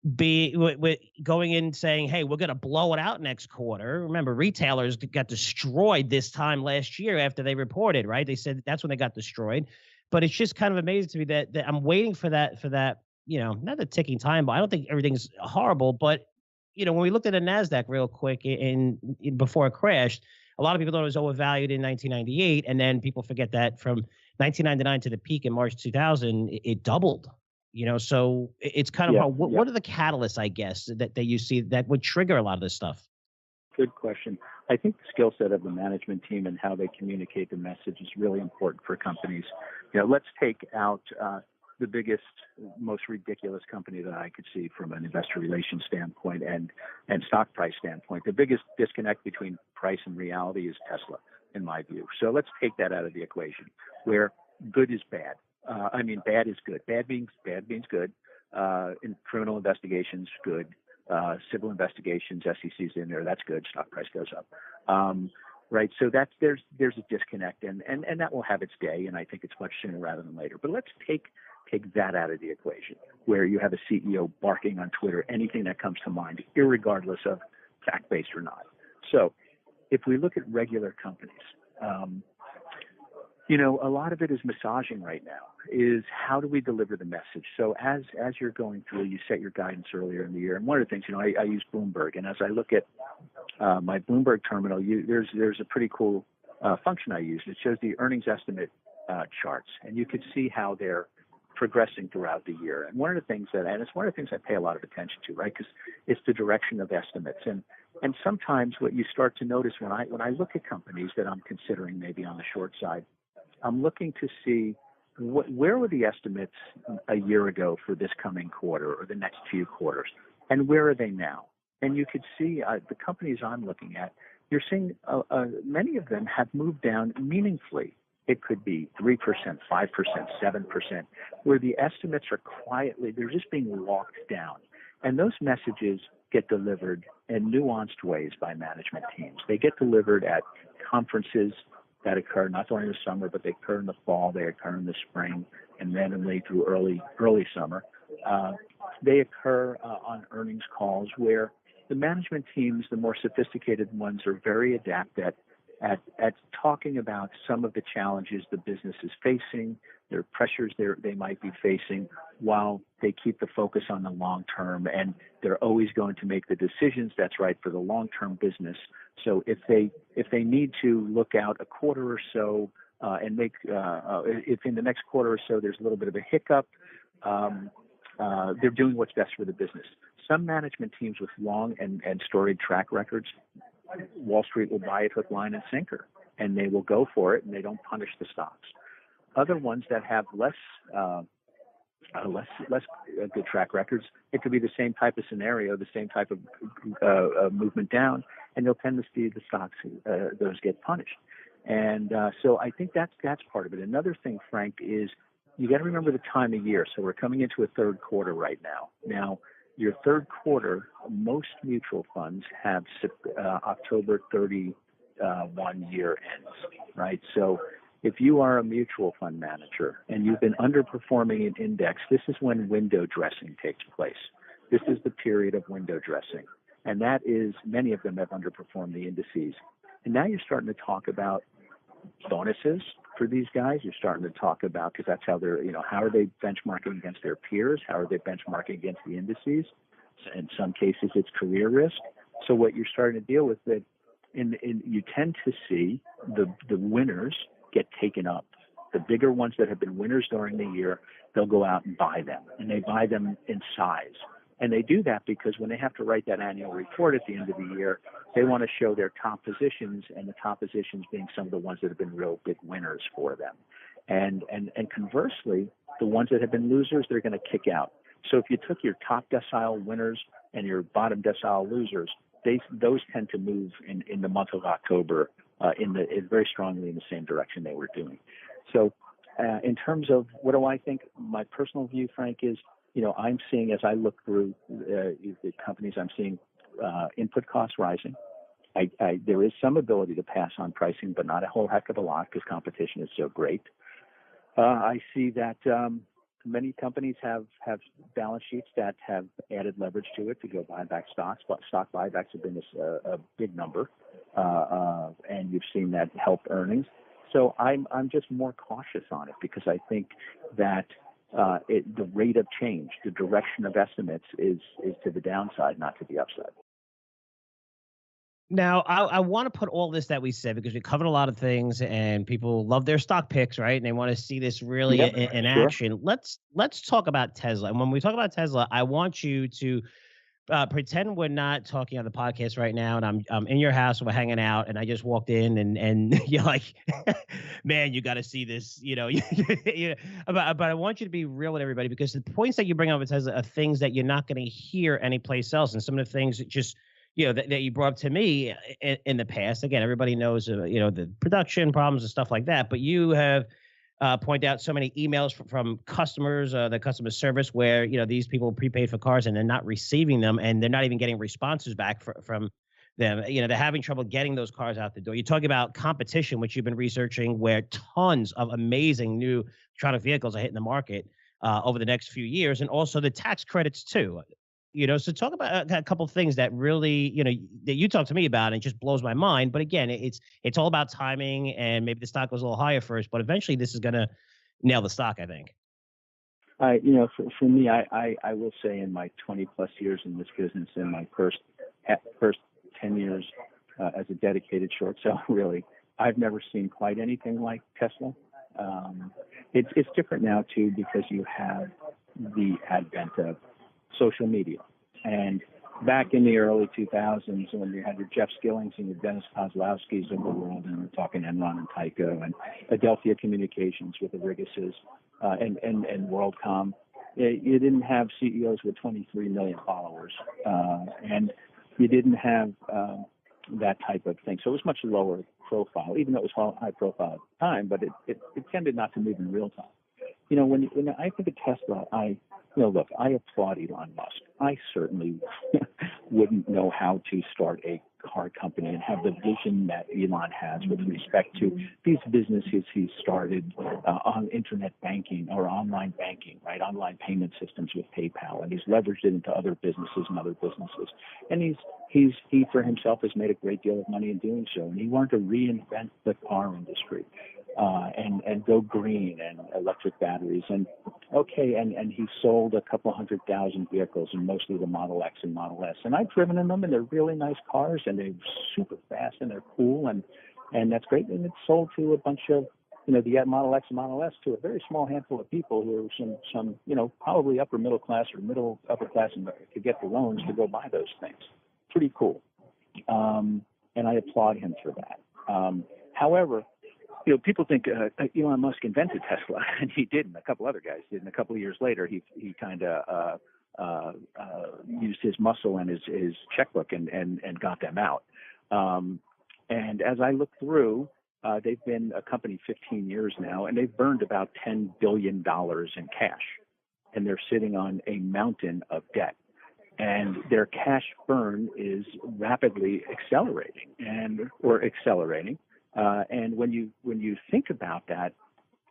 with going in saying, hey, we're going to blow it out next quarter. Remember, retailers got destroyed this time last year after they reported, right? They said that's when they got destroyed. But it's just kind of amazing to me that I'm waiting for that, not the ticking time, but I don't think everything's horrible. But, when we looked at the NASDAQ real quick in before it crashed, a lot of people thought it was overvalued in 1998. And then people forget that from 1999 to the peak in March 2000, it doubled. So it's kind of what are the catalysts, I guess, that you see that would trigger a lot of this stuff? Good question. I think the skill set of the management team and how they communicate the message is really important for companies. Let's take out the biggest, most ridiculous company that I could see from an investor relations standpoint and stock price standpoint. The biggest disconnect between price and reality is Tesla, in my view. So let's take that out of the equation, where good is bad. Bad is good. Bad means good. In criminal investigations, good. Civil investigations, SEC's in there. That's good. Stock price goes up. right? So there's a disconnect, and that will have its day, and I think it's much sooner rather than later. But let's take that out of the equation, where you have a CEO barking on Twitter anything that comes to mind, irregardless of fact-based or not. So if we look at regular companies, a lot of it is massaging right now, is how do we deliver the message? So as you're going through, you set your guidance earlier in the year. And one of the things, I use Bloomberg. And as I look at my Bloomberg terminal, there's a pretty cool function I use. It shows the earnings estimate charts. And you could see how they're progressing throughout the year. And one of the things it's one of the things I pay a lot of attention to, right? Because it's the direction of estimates. And sometimes what you start to notice when I look at companies that I'm considering maybe on the short side, I'm looking to see where were the estimates a year ago for this coming quarter or the next few quarters, and where are they now? And you could see the companies I'm looking at, you're seeing many of them have moved down meaningfully. It could be 3%, 5%, 7%, where the estimates are they're just being walked down. And those messages get delivered in nuanced ways by management teams. They get delivered at conferences that occur not only in the summer, but they occur in the fall, they occur in the spring, and randomly through early summer. They occur on earnings calls where the management teams, the more sophisticated ones, are very adept at talking about some of the challenges the business is facing, their pressures they might be facing, while they keep the focus on the long term, and they're always going to make the decisions that's right for the long-term business. So if they need to look out a quarter or so and make if in the next quarter or so there's a little bit of a hiccup, they're doing what's best for the business. Some management teams with long and storied track records, Wall Street will buy it hook, line, and sinker, and they will go for it, and they don't punish the stocks. Other ones that have less good track records, it could be the same type of scenario, the same type of movement down, and you'll tend to see the stocks, those get punished. And so I think that's part of it. Another thing, Frank, is you got to remember the time of year. So we're coming into a third quarter right now. Now, your third quarter, most mutual funds have October 31 year ends, right? So if you are a mutual fund manager and you've been underperforming an index, this is when window dressing takes place. This is the period of window dressing. And that is, many of them have underperformed the indices. And now you're starting to talk about bonuses for these guys. You're starting to talk about, because that's how they're, how are they benchmarking against their peers? How are they benchmarking against the indices? In some cases, it's career risk. So what you're starting to deal with, that you tend to see the winners get taken up. The bigger ones that have been winners during the year, they'll go out and buy them, and they buy them in size. And they do that because when they have to write that annual report at the end of the year, they want to show their top positions, and the top positions being some of the ones that have been real big winners for them. And conversely, the ones that have been losers, they're going to kick out. So if you took your top decile winners and your bottom decile losers, those tend to move in the month of October very strongly in the same direction they were doing. So in terms of what do I think, my personal view, Frank, is, I'm seeing, as I look through the companies, I'm seeing input costs rising. There is some ability to pass on pricing, but not a whole heck of a lot because competition is so great. I see that many companies have balance sheets that have added leverage to it to go buy back stocks. But stock buybacks have been a big number, and you've seen that help earnings. So I'm just more cautious on it because I think that the rate of change, the direction of estimates is to the downside, not to the upside. Now, I want to put all this that we said because we covered a lot of things and people love their stock picks, right? And they want to see this really in action. Let's talk about Tesla. And when we talk about Tesla, I want you to pretend we're not talking on the podcast right now, and I'm in your house, we're hanging out, and I just walked in, and you're like, man, you got to see this, But I want you to be real with everybody because the points that you bring up with Tesla are things that you're not going to hear anyplace else, and some of the things that just that you brought up to me in the past. Again, everybody knows the production problems and stuff like that, but you have point out so many emails from customers, the customer service, where these people prepaid for cars and they're not receiving them, and they're not even getting responses back from them. You know, they're having trouble getting those cars out the door. You talk about competition, which you've been researching, where tons of amazing new electronic vehicles are hitting the market over the next few years, and also the tax credits too. You know, so talk about a couple of things that really, you know, that you talk to me about, and it just blows my mind. But again, it's all about timing, and maybe the stock goes a little higher first, but eventually this is going to nail the stock, I think. You know, for me, I will say in my 20 plus years in this business, in my first 10 years as a dedicated short seller, really, I've never seen quite anything like Tesla. It's different now too, because you have the advent of social media. And back in the early 2000s, when you had your Jeff Skillings and your Dennis Kozlowski's of the world, and we're talking Enron and Tyco and Adelphia Communications with the Rigases and WorldCom, you didn't have CEOs with 23 million followers, and you didn't have that type of thing. So it was much lower profile, even though it was high profile at the time, but it tended not to move in real time. You know, when I think of Tesla, look, I applaud Elon Musk. I certainly wouldn't know how to start a car company and have the vision that Elon has with respect to these businesses he started on internet banking or online banking, right? Online payment systems with PayPal, and he's leveraged it into other businesses and other businesses. And he for himself has made a great deal of money in doing so. And he wanted to reinvent the car industry. And go green and electric batteries. And he sold a couple 100,000 vehicles, and mostly the Model X and Model S. And I've driven in them, and they're really nice cars, and they're super fast, and they're cool, and that's great. And it's sold to a bunch of, the Model X and Model S to a very small handful of people who are some probably upper middle class or middle upper class, and to get the loans to go buy those things. Pretty cool. And I applaud him for that. However, people think Elon Musk invented Tesla, and he didn't. A couple other guys did. And a couple of years later, he kind of used his muscle and his checkbook and got them out. And as I look through, they've been a company 15 years now, and they've burned about $10 billion in cash. And they're sitting on a mountain of debt. And their cash burn is rapidly accelerating. And when you think about that,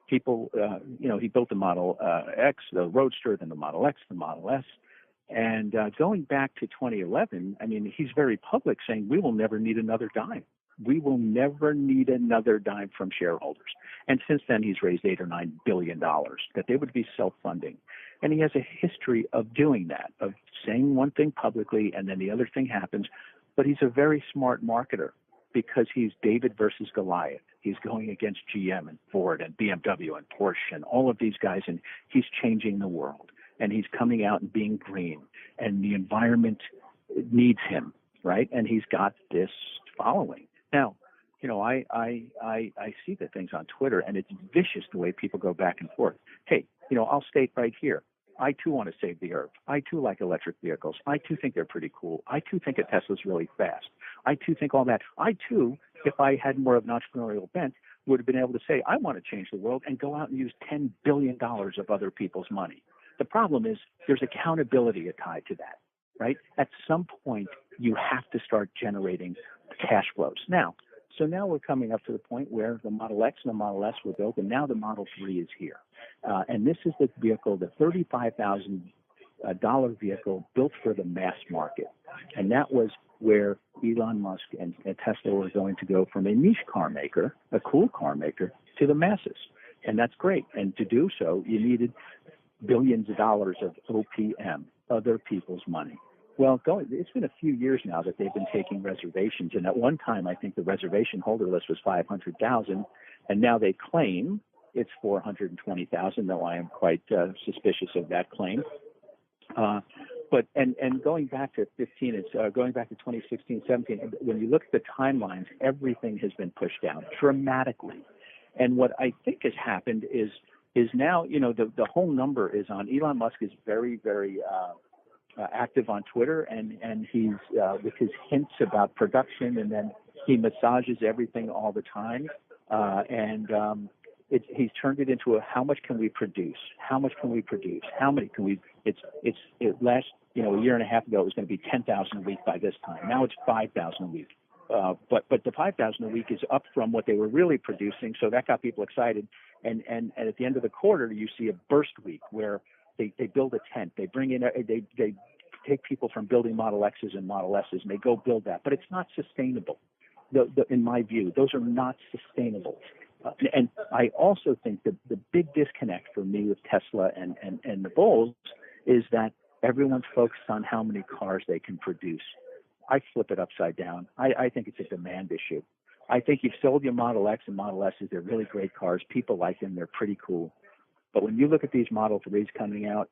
people, he built the Model X, the Roadster, then the Model X, the Model S. And going back to 2011, I mean, he's very public saying we will never need another dime. We will never need another dime from shareholders. And since then, he's raised $8 or $9 billion that they would be self-funding. And he has a history of doing that, of saying one thing publicly and then the other thing happens. But he's a very smart marketer, because he's David versus Goliath. He's going against GM and Ford and BMW and Porsche and all of these guys, and he's changing the world. And he's coming out and being green, and the environment needs him, right? And he's got this following. Now, I see the things on Twitter, and it's vicious the way people go back and forth. Hey, I'll state right here, I too want to save the earth. I too like electric vehicles. I too think they're pretty cool. I too think a Tesla's really fast. I too think all that. I too, if I had more of an entrepreneurial bent, would have been able to say, I want to change the world and go out and use $10 billion of other people's money. The problem is there's accountability tied to that, right? At some point, you have to start generating cash flows. Now we're coming up to the point where the Model X and the Model S were built, and now the Model 3 is here. And this is the vehicle, the $35,000 vehicle built for the mass market. And that was where Elon Musk and Tesla were going to go from a niche car maker, a cool car maker, to the masses. And that's great. And to do so, you needed billions of dollars of OPM, other people's money. Well, it's been a few years now that they've been taking reservations. And at one time, I think the reservation holder list was 500,000. And now they claim it's 420,000, though I am quite suspicious of that claim. But going back to 15, it's going back to 2016, 17. When you look at the timelines, everything has been pushed down dramatically. And what I think has happened is now, the whole number is on. Elon Musk is very, very active on Twitter, and he's with his hints about production, and then he massages everything all the time. He's turned it into how much can we produce? How much can we produce? How many can we? a year and a half ago, it was going to be 10,000 a week by this time. Now it's 5,000 a week. But the 5,000 a week is up from what they were really producing, so that got people excited. And at the end of the quarter, you see a burst week where they build a tent, they bring in they take people from building Model X's and Model S's, and they go build that. But it's not sustainable. In my view, those are not sustainable. And I also think that the big disconnect for me with Tesla and the bulls is that everyone's focused on how many cars they can produce. I flip it upside down. I think it's a demand issue. I think you've sold your Model X and Model S's. They're really great cars. People like them. They're pretty cool. But when you look at these Model 3s coming out,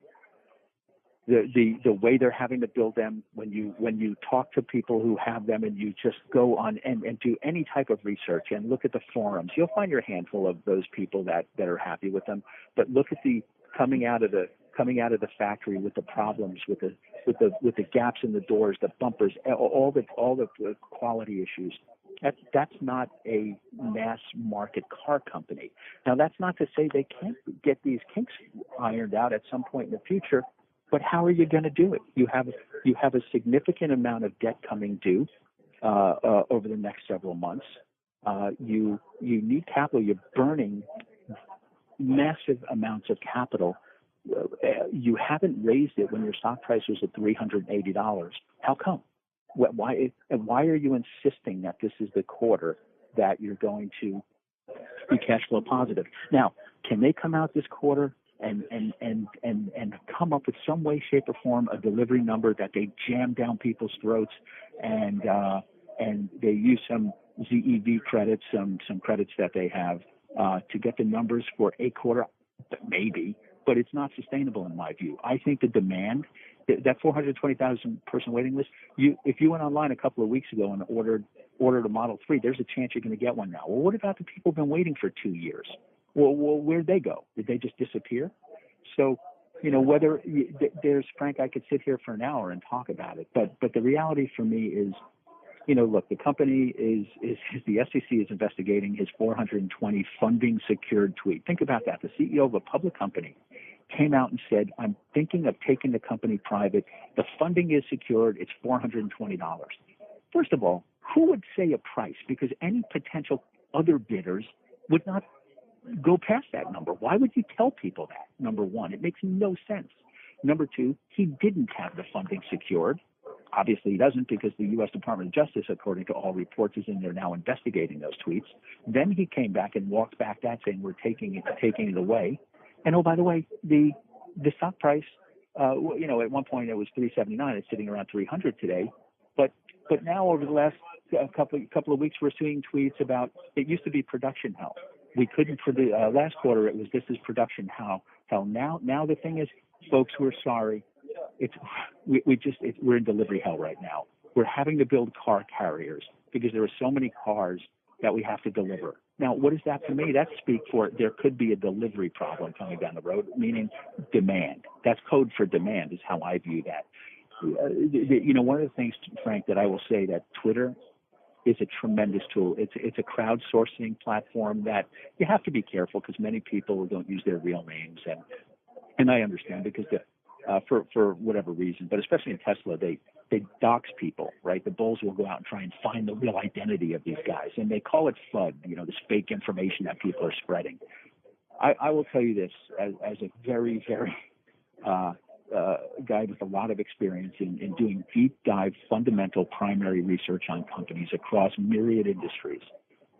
the way they're having to build them, when you talk to people who have them and you just go on and do any type of research and look at the forums, you'll find your handful of those people that are happy with them. But look at the coming out of the factory with the problems, with the gaps in the doors, the bumpers, all the quality issues. That's not a mass market car company. Now, that's not to say they can't get these kinks ironed out at some point in the future. But how are you going to do it? You have a significant amount of debt coming due over the next several months. You need capital. You're burning massive amounts of capital. You haven't raised it when your stock price was at $380. How come? Why are you insisting that this is the quarter that you're going to be cash flow positive? Now, can they come out this quarter and come up with some way, shape, or form a delivery number that they jam down people's throats, and they use some ZEV credits, some credits that they have to get the numbers for a quarter? Maybe, but it's not sustainable in my view. I think the demand, that 420,000 person waiting list, if you went online a couple of weeks ago and ordered a Model 3, there's a chance you're going to get one now. Well, what about the people who've been waiting for 2 years? Well, where'd they go? Did they just disappear? So, Frank, I could sit here for an hour and talk about it, but the reality for me is, look, the company is the SEC is investigating his 420 funding secured tweet. Think about that. The CEO of a public company came out and said, I'm thinking of taking the company private. The funding is secured. It's $420. First of all, who would say a price? Because any potential other bidders would not go past that number. Why would you tell people that? Number one, it makes no sense. Number two, he didn't have the funding secured. Obviously, he doesn't, because the U.S. Department of Justice, according to all reports, is in there now investigating those tweets. Then he came back and walked back that, saying we're taking it away. And oh, by the way, the stock price, at one point it was $379. It's sitting around $300 today. But now over the last couple of weeks, we're seeing tweets about it used to be production hell. We couldn't produce last quarter. It was this is production hell. Now the thing is, folks, we're sorry. We're in delivery hell right now. We're having to build car carriers because there are so many cars that we have to deliver. Now, what is that to me? That speaks for there could be a delivery problem coming down the road, meaning demand. That's code for demand is how I view that. One of the things, Frank, that I will say that Twitter is a tremendous tool. It's a crowdsourcing platform that you have to be careful because many people don't use their real names, and I understand because for whatever reason, but especially in Tesla, they dox people, right? The bulls will go out and try and find the real identity of these guys, and they call it FUD, this fake information that people are spreading. I will tell you this as a very, very guy with a lot of experience in doing deep dive fundamental primary research on companies across myriad industries,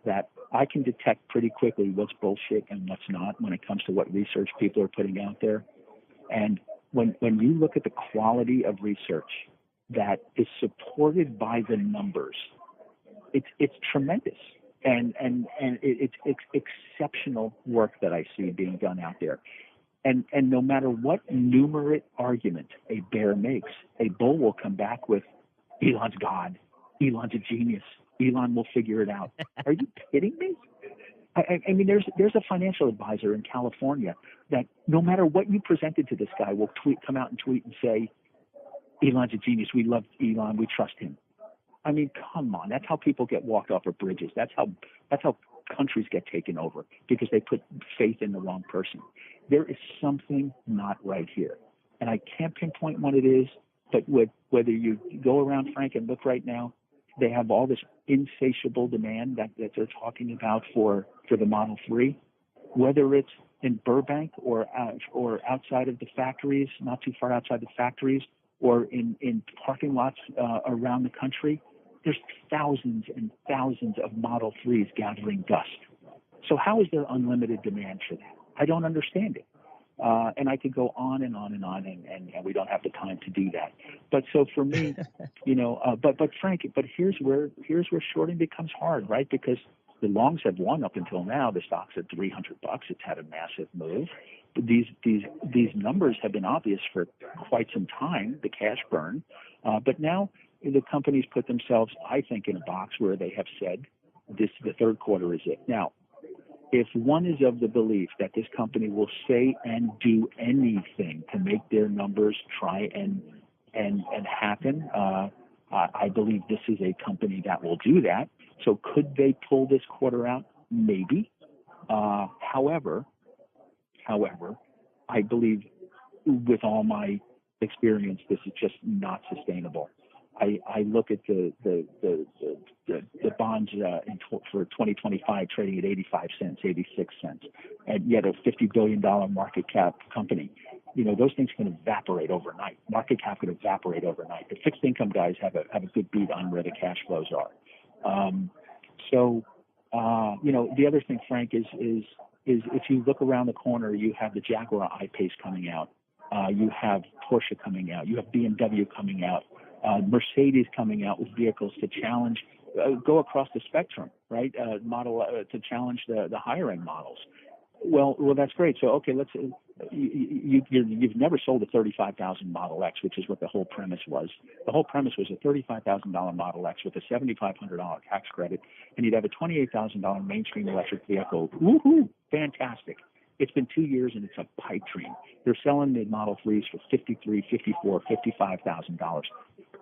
that I can detect pretty quickly what's bullshit and what's not when it comes to what research people are putting out there. And when you look at the quality of research that is supported by the numbers, it's tremendous. And it's exceptional work that I see being done out there. And no matter what numerate argument a bear makes, a bull will come back with Elon's God, Elon's a genius, Elon will figure it out. Are you kidding me? I mean, there's a financial advisor in California that no matter what you presented to this guy will come out and tweet and say, Elon's a genius. We love Elon. We trust him. I mean, come on. That's how people get walked off of bridges. That's how countries get taken over because they put faith in the wrong person. There is something not right here. And I can't pinpoint what it is, But whether you go around, Frank, and look right now, they have all this insatiable demand that they're talking about for the Model 3, whether it's in Burbank or outside of the factories, not too far outside the factories, or in parking lots around the country. There's thousands and thousands of Model 3s gathering dust. So how is there unlimited demand for that? I don't understand it. And I could go on and on and on, and we don't have the time to do that. But so for me, but Frank, but here's where shorting becomes hard, right? Because the longs have won up until now. The stock's at $300. It's had a massive move. But these numbers have been obvious for quite some time. The cash burn, but now the companies put themselves, I think, in a box where they have said the third quarter is it. Now, if one is of the belief that this company will say and do anything to make their numbers try and happen, I believe this is a company that will do that. So could they pull this quarter out? Maybe. However, I believe with all my experience, this is just not sustainable. I look at the bonds for 2025 trading at 85 cents, 86 cents, and yet a $50 billion market cap company. Those things can evaporate overnight. Market cap can evaporate overnight. The fixed income guys have a good beat on where the cash flows are. The other thing, Frank, is if you look around the corner, you have the Jaguar I-Pace coming out. You have Porsche coming out. You have BMW coming out. Mercedes coming out with vehicles to challenge, go across the spectrum, right? To challenge the higher end models. Well, that's great. So, okay, let's. You've never sold a $35,000 Model X, which is what the whole premise was. The whole premise was a $35,000 Model X with a $7,500 tax credit, and you'd have a $28,000 mainstream electric vehicle. Woohoo! Fantastic. It's been 2 years and it's a pipe dream. They're selling the Model 3s for $53,000, $54,000, $55,000.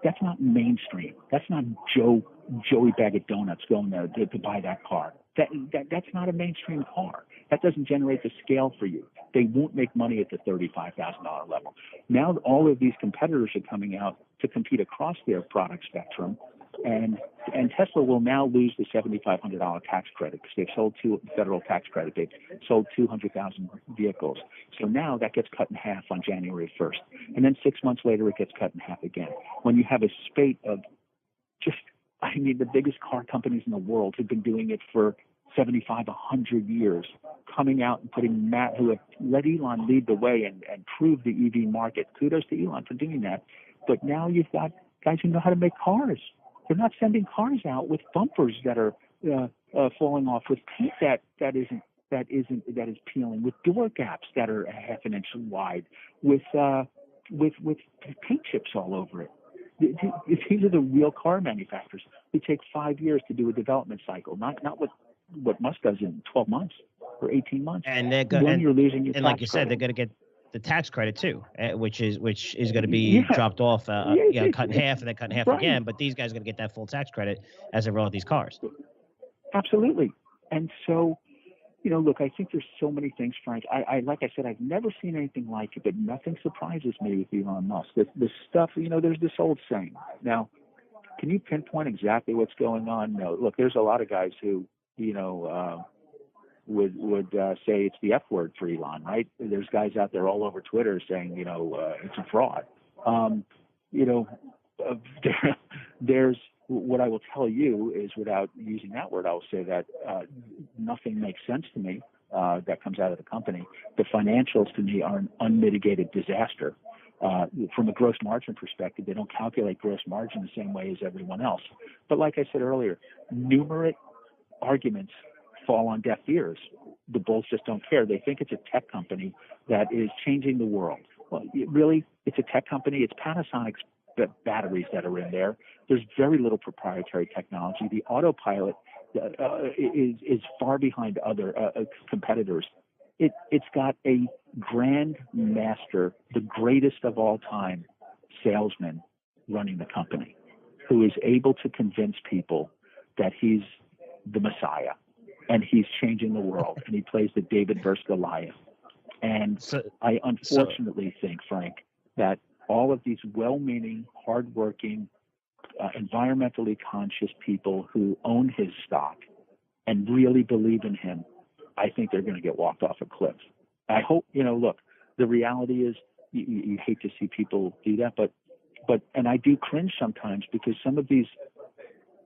That's not mainstream. That's not Joey Bag of Donuts going there to buy that car. That's not a mainstream car. That doesn't generate the scale for you. They won't make money at the $35,000 level. Now all of these competitors are coming out to compete across their product spectrum, and Tesla will now lose the $7,500 tax credit because they've sold federal tax credit. They've sold 200,000 vehicles. So now that gets cut in half on January 1st. And then 6 months later, it gets cut in half again. When you have a spate of the biggest car companies in the world who've been doing it for 75, 100 years, coming out and putting who have let Elon lead the way and prove the EV market. Kudos to Elon for doing that. But now you've got guys who know how to make cars. They're not sending cars out with bumpers that are falling off, with paint that is peeling, with door gaps that are a half an inch wide, with paint chips all over it. These are the real car manufacturers who take 5 years to do a development cycle, not what Musk does in 12 months or 18 months. And they're you're losing your and tax like you said, credit. they're going to get the tax credit too, which is going to be dropped off, cut in half, and then cut in half again. But these guys are going to get that full tax credit as they roll out these cars. Absolutely. And so, look, I think there's so many things, Frank. I like I said, I've never seen anything like it, but nothing surprises me with Elon Musk. The stuff, there's this old saying. Now, can you pinpoint exactly what's going on? No. Look, there's a lot of guys who, would say it's the F word for Elon, right? There's guys out there all over Twitter saying, it's a fraud. There's what I will tell you is, without using that word, I will say that nothing makes sense to me that comes out of the company. The financials to me are an unmitigated disaster. From a gross margin perspective, they don't calculate gross margin the same way as everyone else. But like I said earlier, numerous arguments fall on deaf ears. The bulls just don't care. They think it's a tech company that is changing the world. Well, it's a tech company. It's Panasonic's batteries that are in there. There's very little proprietary technology. The autopilot is far behind other competitors. It's got a grand master, the greatest of all time salesman running the company, who is able to convince people that he's the Messiah and he's changing the world, and he plays the David versus Goliath. And I unfortunately think, Frank, that all of these well-meaning, hardworking, environmentally conscious people who own his stock and really believe in him, I think they're going to get walked off a cliff. I hope, look, the reality is you hate to see people do that, but and I do cringe sometimes because some of these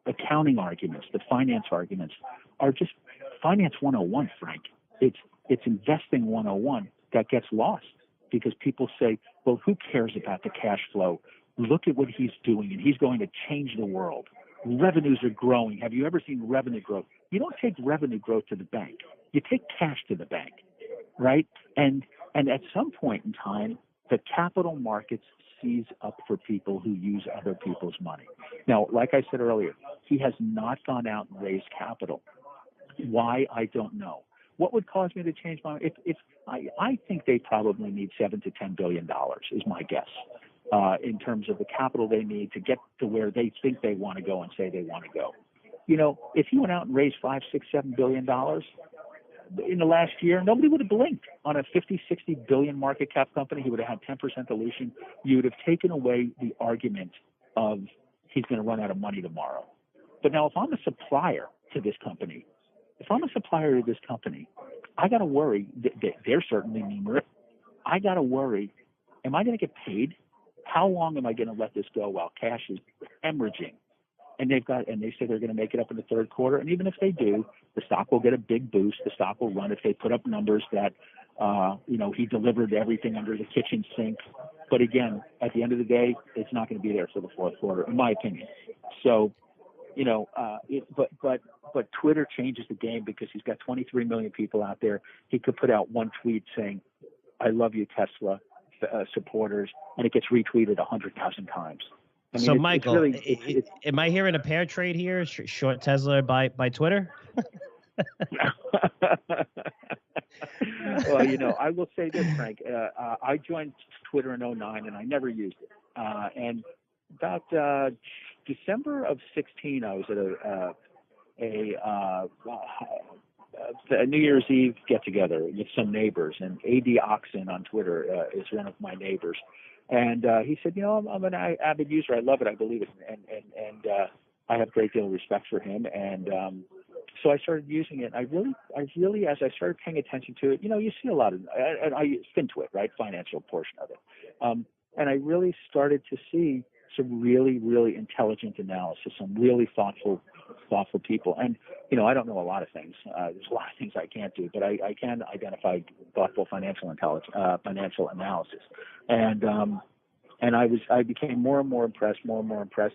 accounting arguments, the finance arguments, are just finance 101, Frank. It's investing 101 that gets lost because people say, well, who cares about the cash flow? Look at what he's doing, and he's going to change the world. Revenues are growing. Have you ever seen revenue growth? You don't take revenue growth to the bank. You take cash to the bank, right? And at some point in time, the capital markets seize up for people who use other people's money. Now, like I said earlier, he has not gone out and raised capital. Why? I don't know. What would cause me to change my mind? I think they probably need $7 to $10 billion is my guess, in terms of the capital they need to get to where they think they want to go and say they want to go. If he went out and raised $5, $6, $7 billion in the last year, nobody would have blinked. On a 50, 60 billion market cap company, he would have had 10% dilution. You would have taken away the argument of he's going to run out of money tomorrow. But now if I'm a supplier to this company, I got to worry. They're certainly numerous. I got to worry, am I going to get paid? How long am I going to let this go while cash is hemorrhaging? And they say they're going to make it up in the third quarter. And even if they do, the stock will get a big boost. The stock will run if they put up numbers that, he delivered everything under the kitchen sink. But again, at the end of the day, it's not going to be there for the fourth quarter, in my opinion. So, but Twitter changes the game because he's got 23 million people out there. He could put out one tweet saying, "I love you, Tesla supporters," and it gets retweeted 100,000 times. I mean, so, Michael, am I hearing a pair trade here? Short Tesla by Twitter? Well, I will say this, Frank. I joined Twitter in 2009, and I never used it. And about December of 2016, I was at a New Year's Eve get-together with some neighbors, and A.D. Oxen on Twitter is one of my neighbors. And he said, I'm an avid user. I love it. I believe it. And I have a great deal of respect for him. And so I started using it. I really, as I started paying attention to it, you see a lot of, and I FinTwit, right, financial portion of it. And I really started to see some really, really intelligent analysis, some really thoughtful people. And, I don't know a lot of things. There's a lot of things I can't do, but I can identify thoughtful financial analysis. And I became more and more impressed.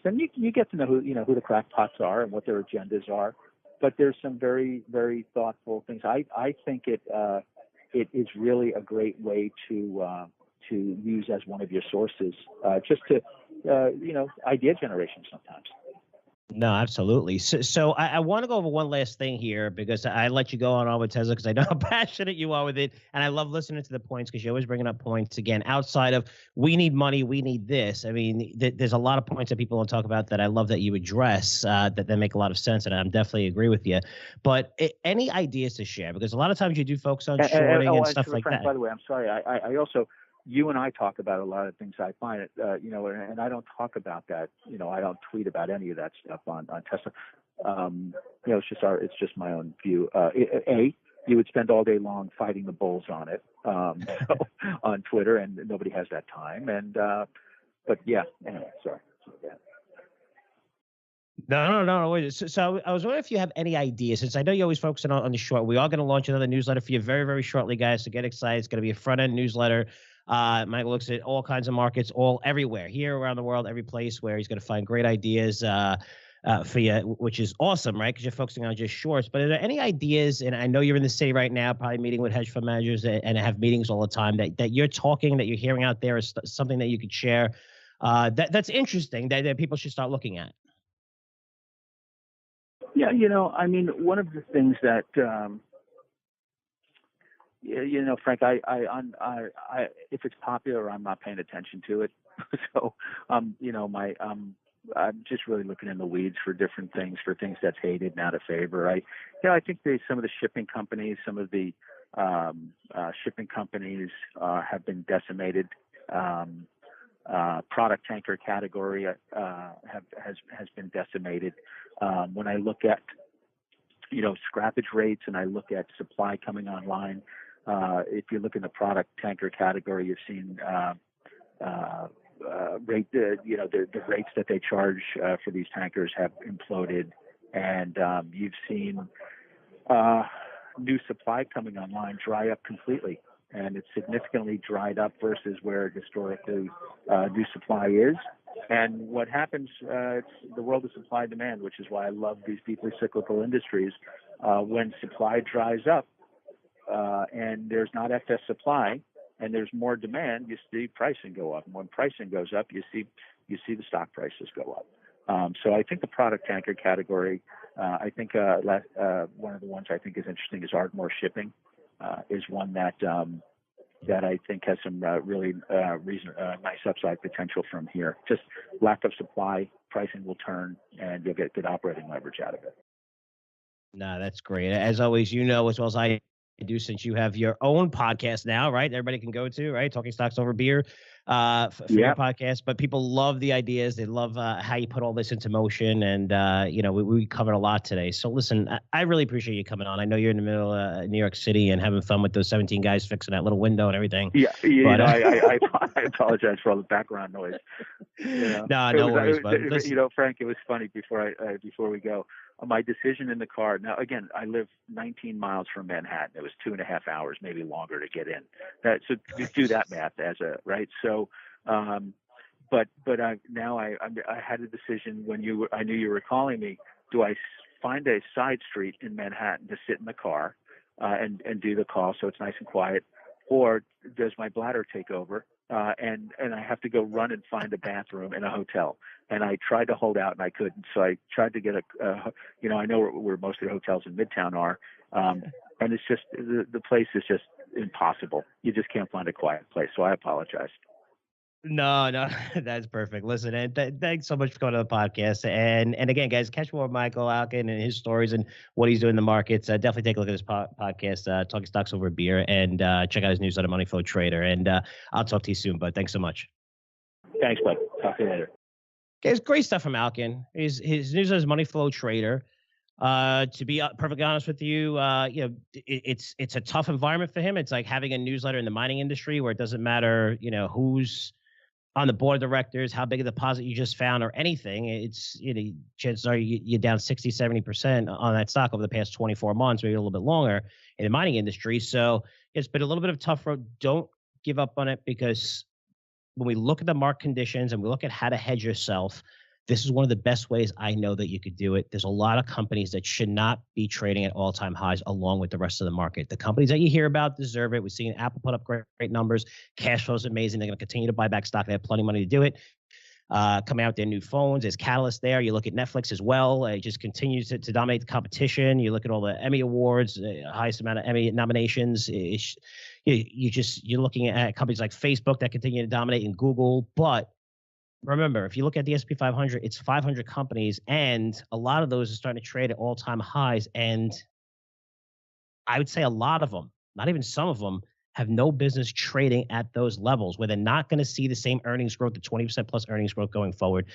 And you get to know who the crackpots are and what their agendas are. But there's some very, very thoughtful things. I think it is really a great way to use as one of your sources, just to idea generation sometimes. No, absolutely. So I want to go over one last thing here because I let you go on with Tesla because I know how passionate you are with it. And I love listening to the points because you're always bringing up points, again, outside of we need money, we need this. I mean, there's a lot of points that people don't talk about that I love that you address that make a lot of sense. And I definitely agree with you. But any ideas to share? Because a lot of times you do focus on shorting and stuff like that. By the way, I'm sorry. I also, you and I talk about a lot of things. I find it, and I don't talk about that. I don't tweet about any of that stuff on Tesla. It's just my own view. You would spend all day long fighting the bulls on it, on Twitter, and nobody has that time. And but yeah, anyway, sorry. No. So I was wondering if you have any ideas, since I know you're always focusing on the short. We are going to launch another newsletter for you very, very shortly, guys. So get excited. It's going to be a front-end newsletter. Michael looks at all kinds of markets, everywhere, here around the world, every place where he's going to find great ideas for you, which is awesome, right? Because you're focusing on just shorts. But are there any ideas, and I know you're in the city right now, probably meeting with hedge fund managers and have meetings all the time, that you're talking, that you're hearing out there is something that you could share that's interesting that people should start looking at? Yeah, one of the things that, Frank, I if it's popular, I'm not paying attention to it. So, I'm just really looking in the weeds for different things, for things that's hated and out of favor. I think some of the shipping companies, have been decimated. Product tanker category has been decimated. When I look at scrappage rates and I look at supply coming online, if you look in the product tanker category, you've seen the rates that they charge for these tankers have imploded, and you've seen new supply coming online dry up completely, and it's significantly dried up versus where historically new supply is. And what happens, it's the world of supply and demand, which is why I love these deeply cyclical industries. When supply dries up and there's not excess supply and there's more demand, you see pricing go up. And when pricing goes up, you see the stock prices go up. So I think the product tanker category, I think one of the ones I think is interesting is Ardmore Shipping, is one that I think has some really nice upside potential from here. Just lack of supply, pricing will turn, and you'll get good operating leverage out of it. No, that's great. As always, as well as I do, since you have your own podcast now, right? Everybody can go to, right? Talking Stocks Over Beer for your podcast. But people love the ideas. They love how you put all this into motion. And, we covered a lot today. So listen, I really appreciate you coming on. I know you're in the middle of New York City and having fun with those 17 guys fixing that little window and everything. Yeah. But, I apologize for all the background noise. No worries. Frank, it was funny before we go. My decision in the car. Now, again, I live 19 miles from Manhattan. It was 2.5 hours, maybe longer, to get in. So just do that math right. So, but now I had a decision when I knew you were calling me. Do I find a side street in Manhattan to sit in the car and do the call so it's nice and quiet, or does my bladder take over? And I have to go run and find a bathroom in a hotel. And I tried to hold out and I couldn't. So I tried to get I know where most of the hotels in Midtown are. And it's just, the place is just impossible. You just can't find a quiet place. So I apologize. No, that's perfect. Listen, and thanks so much for coming to the podcast. And again, guys, catch more of Michael Alkin and his stories and what he's doing in the markets. Definitely take a look at his podcast, Talking Stocks Over Beer, and check out his newsletter, Moneyflow Trader. And I'll talk to you soon, bud. Thanks so much. Thanks, bud. Talk to you later. Guys, great stuff from Alkin. His newsletter is Moneyflow Trader. To be perfectly honest with you, it's a tough environment for him. It's like having a newsletter in the mining industry where it doesn't matter, who's on the board of directors, how big a deposit you just found or anything. It's, chances are you're down 60, 70% on that stock over the past 24 months, maybe a little bit longer in the mining industry. So it's been a little bit of a tough road. Don't give up on it, because when we look at the market conditions and we look at how to hedge yourself, this is one of the best ways I know that you could do it. There's a lot of companies that should not be trading at all-time highs along with the rest of the market. The companies that you hear about deserve it. We're seeing Apple put up great numbers. Cash flow is amazing. They're going to continue to buy back stock. They have plenty of money to do it. Coming out with their new phones. There's Catalyst there. You look at Netflix as well. It just continues to dominate the competition. You look at all the Emmy Awards, highest amount of Emmy nominations. You're looking at companies like Facebook that continue to dominate, and Google. But remember, if you look at the S&P 500, it's 500 companies, and a lot of those are starting to trade at all-time highs. And I would say a lot of them, not even some of them, have no business trading at those levels, where they're not going to see the same earnings growth, the 20% plus earnings growth going forward.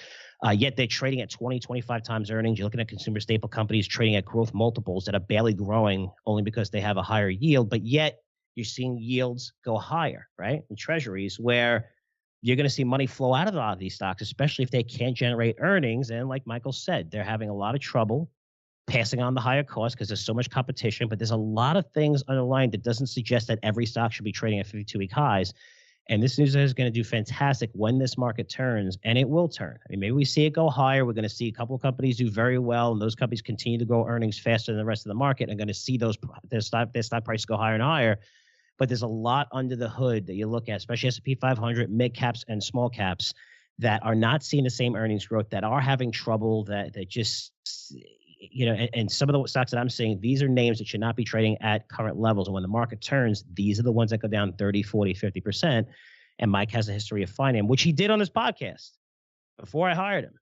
Yet they're trading at 20, 25 times earnings. You're looking at consumer staple companies trading at growth multiples that are barely growing only because they have a higher yield, but yet you're seeing yields go higher, right? In treasuries, where you're going to see money flow out of a lot of these stocks, especially if they can't generate earnings. And like Michael said, they're having a lot of trouble passing on the higher cost because there's so much competition. But there's a lot of things underlying that doesn't suggest that every stock should be trading at 52-week highs. And this news is going to do fantastic when this market turns, and it will turn. I mean, maybe we see it go higher. We're going to see a couple of companies do very well, and those companies continue to grow earnings faster than the rest of the market, and going to see their stock prices go higher and higher. But there's a lot under the hood that you look at, especially S&P 500, mid caps and small caps, that are not seeing the same earnings growth, that are having trouble, that just, and some of the stocks that I'm seeing, these are names that should not be trading at current levels. And when the market turns, these are the ones that go down 30, 40, 50%. And Mike has a history of finding them, which he did on his podcast before I hired him.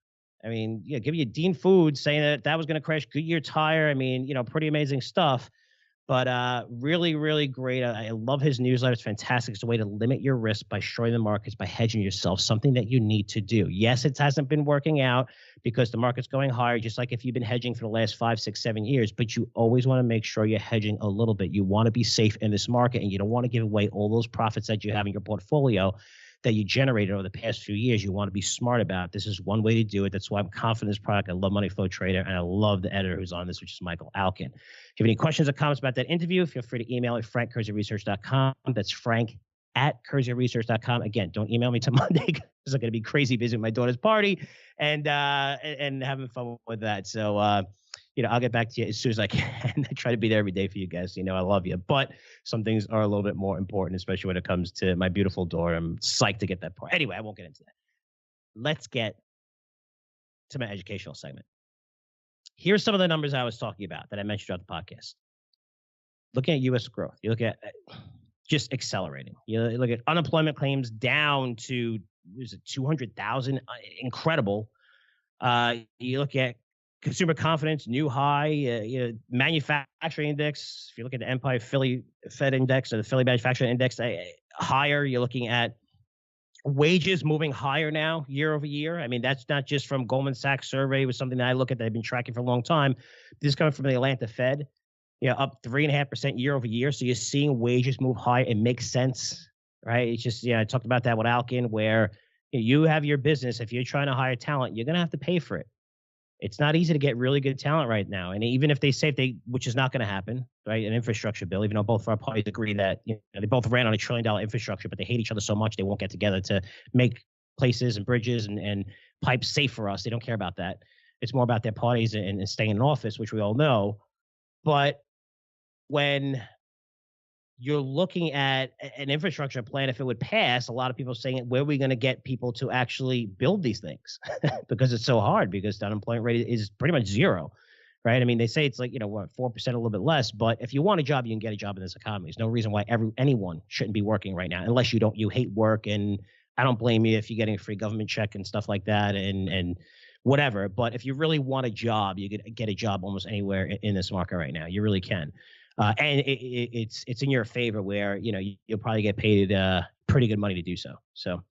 I mean, give you Dean Foods saying that was going to crash Goodyear tire. I mean, pretty amazing stuff. But really, really great. I love his newsletter. It's fantastic. It's a way to limit your risk by shorting the markets, by hedging yourself, something that you need to do. Yes, it hasn't been working out because the market's going higher, just like if you've been hedging for the last 5, 6, 7 years, but you always want to make sure you're hedging a little bit. You want to be safe in this market, and you don't want to give away all those profits that you have in your portfolio that you generated over the past few years. You want to be smart about. This is one way to do it. That's why I'm confident in this product. I love Moneyflow Trader, and I love the editor who's on this, which is Michael Alkin. If you have any questions or comments about that interview, feel free to email at frank@curzioresearch.com. That's frank@curzioresearch.com. Again, don't email me till Monday because I'm going to be crazy busy with my daughter's party and having fun with that. So, I'll get back to you as soon as I can. I try to be there every day for you guys. I love you. But some things are a little bit more important, especially when it comes to my beautiful daughter. I'm psyched to get that part. Anyway, I won't get into that. Let's get to my educational segment. Here's some of the numbers I was talking about that I mentioned throughout the podcast. Looking at U.S. growth, you look at just accelerating. You look at unemployment claims down to 200,000, incredible. You look at consumer confidence, new high. Manufacturing index. If you look at the Empire Philly Fed Index or the Philly Manufacturing Index, higher. You're looking at wages moving higher now, year over year. I mean, that's not just from Goldman Sachs survey. It was something that I look at that I've been tracking for a long time. This is coming from the Atlanta Fed. Up 3.5% year over year. So you're seeing wages move higher. It makes sense, right? It's just, I talked about that with Alkin, where you have your business. If you're trying to hire talent, you're going to have to pay for it. It's not easy to get really good talent right now. And even if they say which is not going to happen, right? An infrastructure bill, even though both of our parties agree that they both ran on $1 trillion infrastructure, but they hate each other so much they won't get together to make places and bridges and pipes safe for us. They don't care about that. It's more about their parties and staying in office, which we all know. But when you're looking at an infrastructure plan, if it would pass, a lot of people are saying, where are we going to get people to actually build these things? Because it's so hard, because the unemployment rate is pretty much zero, right? I mean, they say it's like, 4%, a little bit less, but if you want a job, you can get a job in this economy. There's no reason why anyone shouldn't be working right now, unless you hate work. And I don't blame you if you're getting a free government check and stuff like that and whatever. But if you really want a job, you could get a job almost anywhere in this market right now. You really can. And it's in your favor, where you'll probably get paid pretty good money to do so. So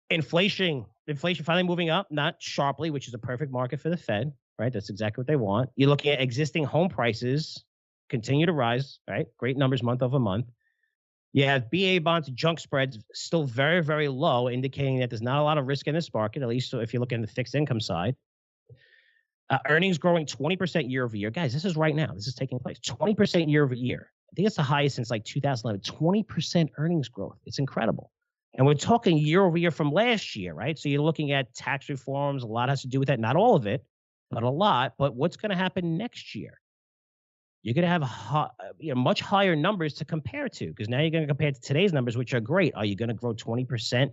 inflation finally moving up, not sharply, which is a perfect market for the Fed, right? That's exactly what they want. You're looking at existing home prices continue to rise, right? Great numbers month over month. You have BA bonds junk spreads still very, very low, indicating that there's not a lot of risk in this market, at least if you look at the fixed income side. Earnings growing 20% year over year. Guys, this is right now. This is taking place. 20% year over year. I think it's the highest since like 2011. 20% earnings growth. It's incredible. And we're talking year over year from last year, right? So you're looking at tax reforms. A lot has to do with that. Not all of it, but a lot. But what's going to happen next year? You're going to have much higher numbers to compare to, because now you're going to compare to today's numbers, which are great. Are you going to grow 20%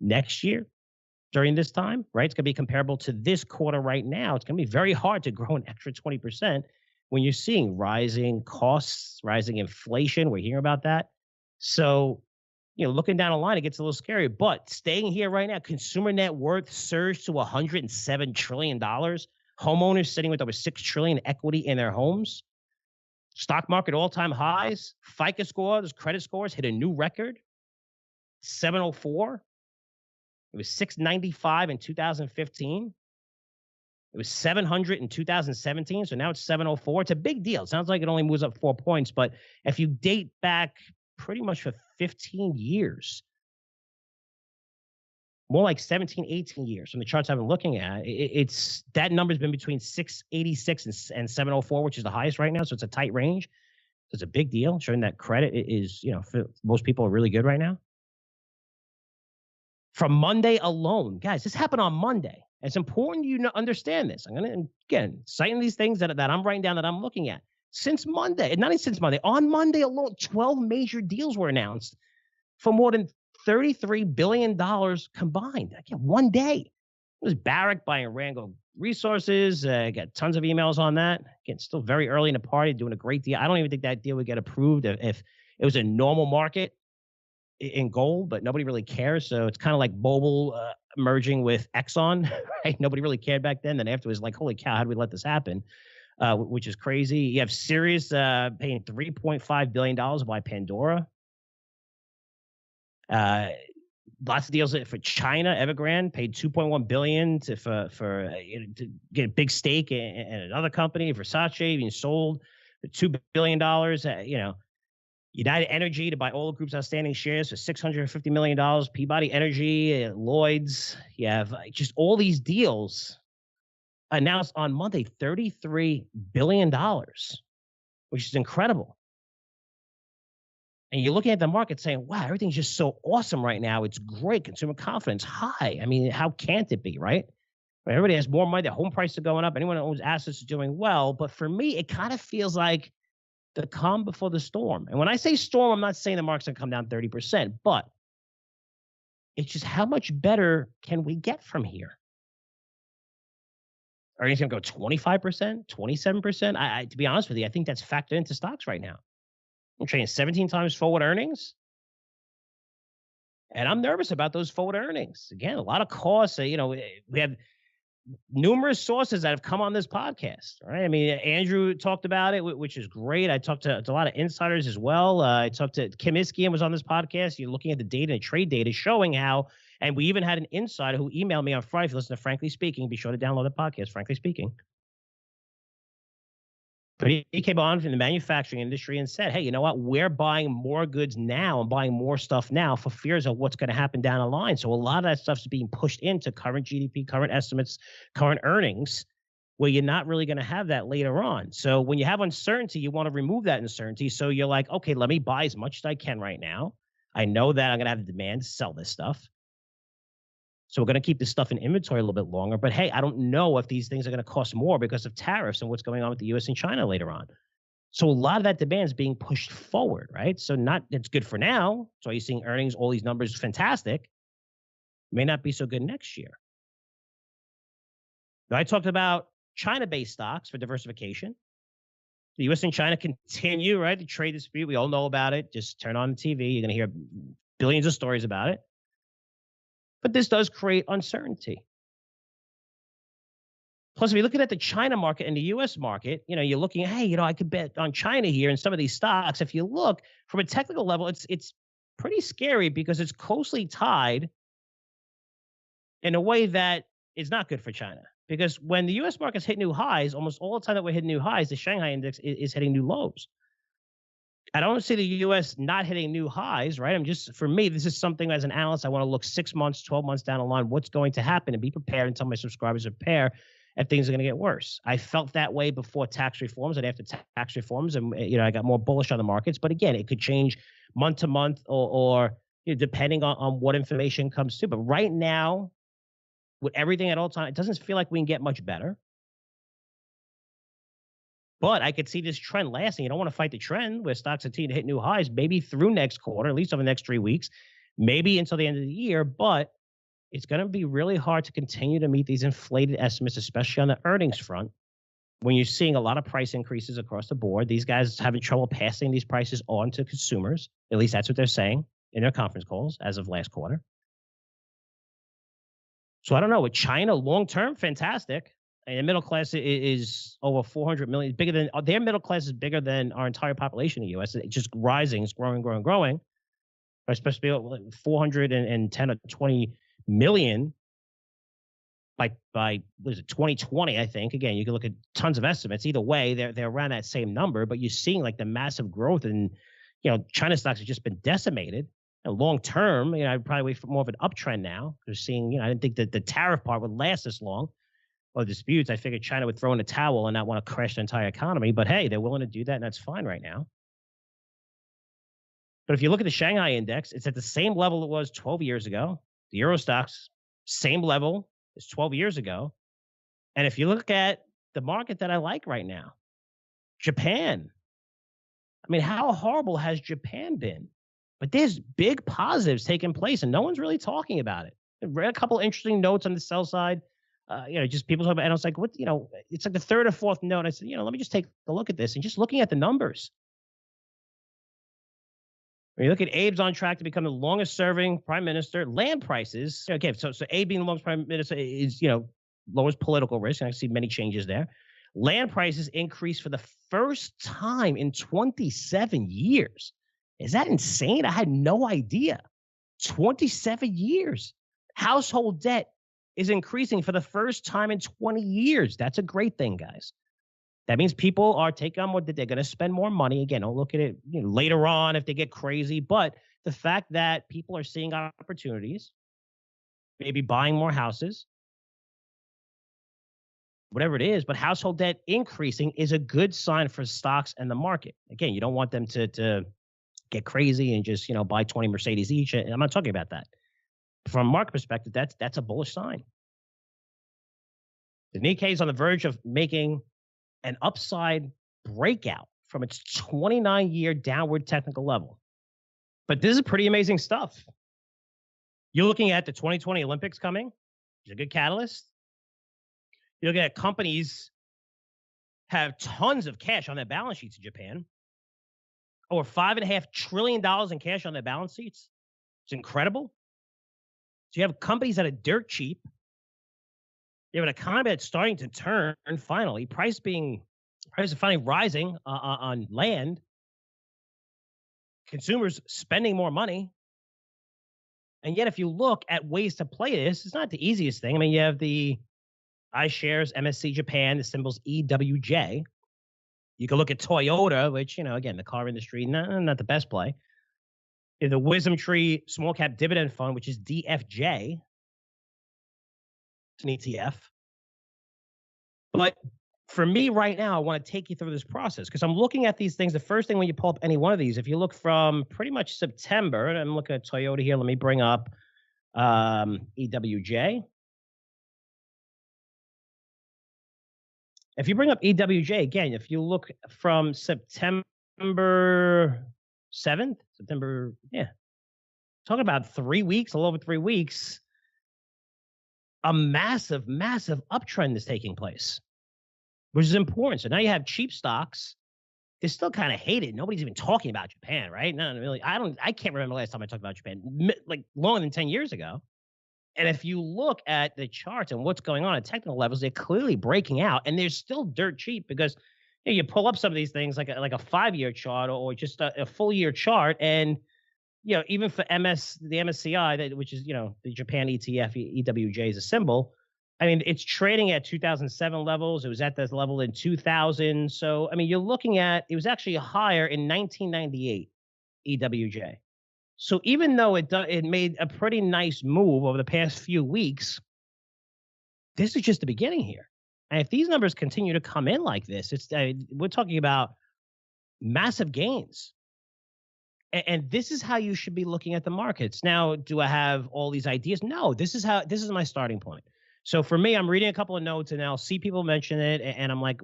next year? During this time, right? It's going to be comparable to this quarter right now. It's going to be very hard to grow an extra 20% when you're seeing rising costs, rising inflation. We're hearing about that. So, looking down the line, it gets a little scary. But staying here right now, consumer net worth surged to $107 trillion. Homeowners sitting with over $6 trillion equity in their homes. Stock market all-time highs. FICO scores, credit scores hit a new record, 704. It was 695 in 2015. It was 700 in 2017. So now it's 704. It's a big deal. It sounds like it only moves up 4 points. But if you date back pretty much for 15 years, more like 17, 18 years from the charts I've been looking at, it's that number's been between 686 and 704, which is the highest right now. So it's a tight range. So it's a big deal, showing that credit is, for most people, are really good right now. From Monday alone, guys, this happened on Monday. It's important you understand this. I'm going to, again, citing these things that I'm writing down that I'm looking at. Since Monday, not even since Monday, on Monday alone, 12 major deals were announced for more than $33 billion combined. Again, one day. It was Barrick buying Rango Resources. Got tons of emails on that. Again, still very early in the party, doing a great deal. I don't even think that deal would get approved if it was a normal market in gold, but nobody really cares. So it's kind of like Mobil merging with Exxon, right? Nobody really cared back then. Then afterwards, like, holy cow, how did we let this happen? which is crazy. You have Sirius paying $3.5 billion to buy Pandora. Lots of deals for China. Evergrande paid $2.1 billion to get a big stake in another company. Versace being sold for $2 billion. United Energy to buy all the group's outstanding shares for $650 million. Peabody Energy, Lloyd's. You have just all these deals announced on Monday, $33 billion, which is incredible. And you're looking at the market saying, wow, everything's just so awesome right now. It's great. Consumer confidence high. I mean, how can't it be, right? Everybody has more money. Their home prices are going up. Anyone who owns assets is doing well. But for me, it kind of feels like the calm before the storm. And when I say storm, I'm not saying the market's going to come down 30%, but it's just how much better can we get from here? Earnings going to go 25%, 27%? To be honest with you, I think that's factored into stocks right now. I'm trading 17 times forward earnings. And I'm nervous about those forward earnings. Again, a lot of costs. We have numerous sources that have come on this podcast. Right? I mean, Andrew talked about it, which is great. I talked to a lot of insiders as well. I talked to Kim Iskian was on this podcast. You're looking at the data and trade data showing how, and we even had an insider who emailed me on Friday. If you listen to Frankly Speaking, be sure to download the podcast, Frankly Speaking. But he came on from the manufacturing industry and said, hey, you know what? We're buying more goods now and buying more stuff now for fears of what's going to happen down the line. So a lot of that stuff is being pushed into current GDP, current estimates, current earnings, where you're not really going to have that later on. So when you have uncertainty, you want to remove that uncertainty. So you're like, okay, let me buy as much as I can right now. I know that I'm going to have the demand to sell this stuff. So we're going to keep this stuff in inventory a little bit longer. But hey, I don't know if these things are going to cost more because of tariffs and what's going on with the U.S. and China later on. So a lot of that demand is being pushed forward, right? So it's good for now. So you're seeing earnings, all these numbers, fantastic. May not be so good next year. Now, I talked about China-based stocks for diversification. The U.S. and China continue, right? The trade dispute, we all know about it. Just turn on the TV. You're going to hear billions of stories about it. But this does create uncertainty. Plus, if you're looking at the China market and the U.S. market, you're looking, hey, I could bet on China here and some of these stocks. If you look from a technical level, it's pretty scary because it's closely tied in a way that is not good for China. Because when the U.S. markets hit new highs, almost all the time that we're hitting new highs, the Shanghai index is hitting new lows. I don't see the U.S. not hitting new highs, right? For me, this is something as an analyst, I want to look 6 months, 12 months down the line, what's going to happen and be prepared and tell my subscribers to prepare if things are going to get worse. I felt that way before tax reforms and after tax reforms, and I got more bullish on the markets. But again, it could change month to month or depending on what information comes to. But right now, with everything at all time, it doesn't feel like we can get much better. But I could see this trend lasting. You don't want to fight the trend where stocks continue to hit new highs, maybe through next quarter, at least over the next 3 weeks, maybe until the end of the year. But it's going to be really hard to continue to meet these inflated estimates, especially on the earnings front, when you're seeing a lot of price increases across the board. These guys having trouble passing these prices on to consumers. At least that's what they're saying in their conference calls as of last quarter. So I don't know. With China, long-term, fantastic. And the middle class is over 400 million, bigger than their middle class is bigger than our entire population in the U.S. It's just rising, it's growing. It's supposed to be 410 or 20 million by what is it, 2020, I think. Again, you can look at tons of estimates. Either way, they're around that same number, but you're seeing like the massive growth, and China stocks have just been decimated. And long term, I'd probably wait for more of an uptrend now. We're seeing, I didn't think that the tariff part would last this long. Or disputes, I figured China would throw in a towel and not want to crash the entire economy. But hey, they're willing to do that, and that's fine right now. But if you look at the Shanghai index, it's at the same level it was 12 years ago. The Euro stocks, same level as 12 years ago. And if you look at the market that I like right now, Japan. I mean, how horrible has Japan been? But there's big positives taking place, and no one's really talking about it. I read a couple interesting notes on the sell side. Just people talking about, and I was like, what, it's like the third or fourth note. I said, let me just take a look at this, and just looking at the numbers. When you look at Abe's on track to become the longest serving prime minister, land prices. Okay. So Abe being the longest prime minister is, lowers political risk. And I see many changes there. Land prices increased for the first time in 27 years. Is that insane? I had no idea. 27 years. Household debt is increasing for the first time in 20 years. That's a great thing, guys. That means people are taking on more, that they're going to spend more money. Again, don't look at it later on if they get crazy. But the fact that people are seeing opportunities, maybe buying more houses, whatever it is, but household debt increasing is a good sign for stocks and the market. Again, you don't want them to get crazy and just, buy 20 Mercedes each. I'm not talking about that. From a market perspective, that's a bullish sign. The Nikkei is on the verge of making an upside breakout from its 29-year downward technical level. But this is pretty amazing stuff. You're looking at the 2020 Olympics coming. It's a good catalyst. You're looking at companies have tons of cash on their balance sheets in Japan. Over $5.5 trillion in cash on their balance sheets. It's incredible. So you have companies that are dirt cheap. You have an economy that's starting to turn finally. Prices are finally rising on land. Consumers spending more money. And yet, if you look at ways to play this, it's not the easiest thing. I mean, you have the iShares MSC Japan, the symbol's EWJ. You can look at Toyota, which, again, the car industry, not the best play. In the Wisdom Tree Small Cap Dividend Fund, which is DFJ. It's an ETF. But for me right now, I want to take you through this process because I'm looking at these things. The first thing when you pull up any one of these, if you look from pretty much September, and I'm looking at Toyota here, let me bring up EWJ. If you bring up EWJ, again, if you look from September 7th, talking about 3 weeks, a little over 3 weeks, a massive, massive uptrend is taking place, which is important. So now you have cheap stocks. They're still kind of hated. Nobody's even talking about Japan, right? No, really. I can't remember the last time I talked about Japan, like longer than 10 years ago. And if you look at the charts and what's going on at technical levels, they're clearly breaking out, and they're still dirt cheap because you pull up some of these things like a 5-year chart or just a full year chart, and even for the MSCI, which is the Japan ETF, EWJ is a symbol. I mean, it's trading at 2007 levels. It was at this level in 2000. So I mean, you're looking at it was actually higher in 1998, EWJ. So even though it made a pretty nice move over the past few weeks, this is just the beginning here. And if these numbers continue to come in like this, we're talking about massive gains. And this is how you should be looking at the markets. Now, do I have all these ideas? No, this is my starting point. So for me, I'm reading a couple of notes and I'll see people mention it. And I'm like,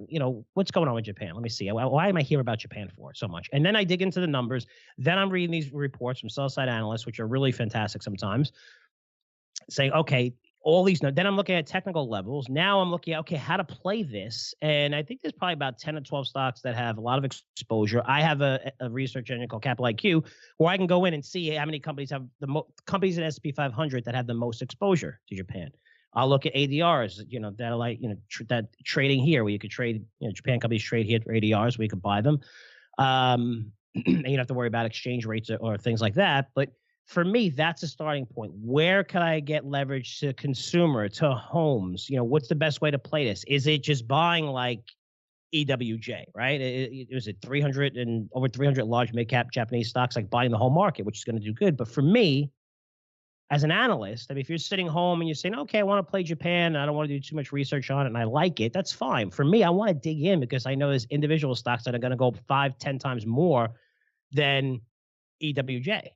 what's going on with Japan? Let me see. Why am I hearing about Japan for so much? And then I dig into the numbers. Then I'm reading these reports from sell-side analysts, which are really fantastic sometimes, saying, okay, all these. Then I'm looking at technical levels. Now I'm looking at, okay, how to play this. And I think there's probably about 10 or 12 stocks that have a lot of exposure. I have a research engine called Capital IQ where I can go in and see how many companies have companies in S&P 500 that have the most exposure to Japan. I'll look at ADRs, that are like, that trading here where you could trade, Japan companies trade here for ADRs where you could buy them. And you don't have to worry about exchange rates or things like that. But for me, that's a starting point. Where can I get leverage to consumer, to homes? What's the best way to play this? Is it just buying like EWJ, right? It was at 300 and over 300 large mid-cap Japanese stocks, like buying the whole market, which is going to do good. But for me, as an analyst, I mean, if you're sitting home and you're saying, okay, I want to play Japan, and I don't want to do too much research on it, and I like it, that's fine. For me, I want to dig in because I know there's individual stocks that are going to go 5-10 times more than EWJ,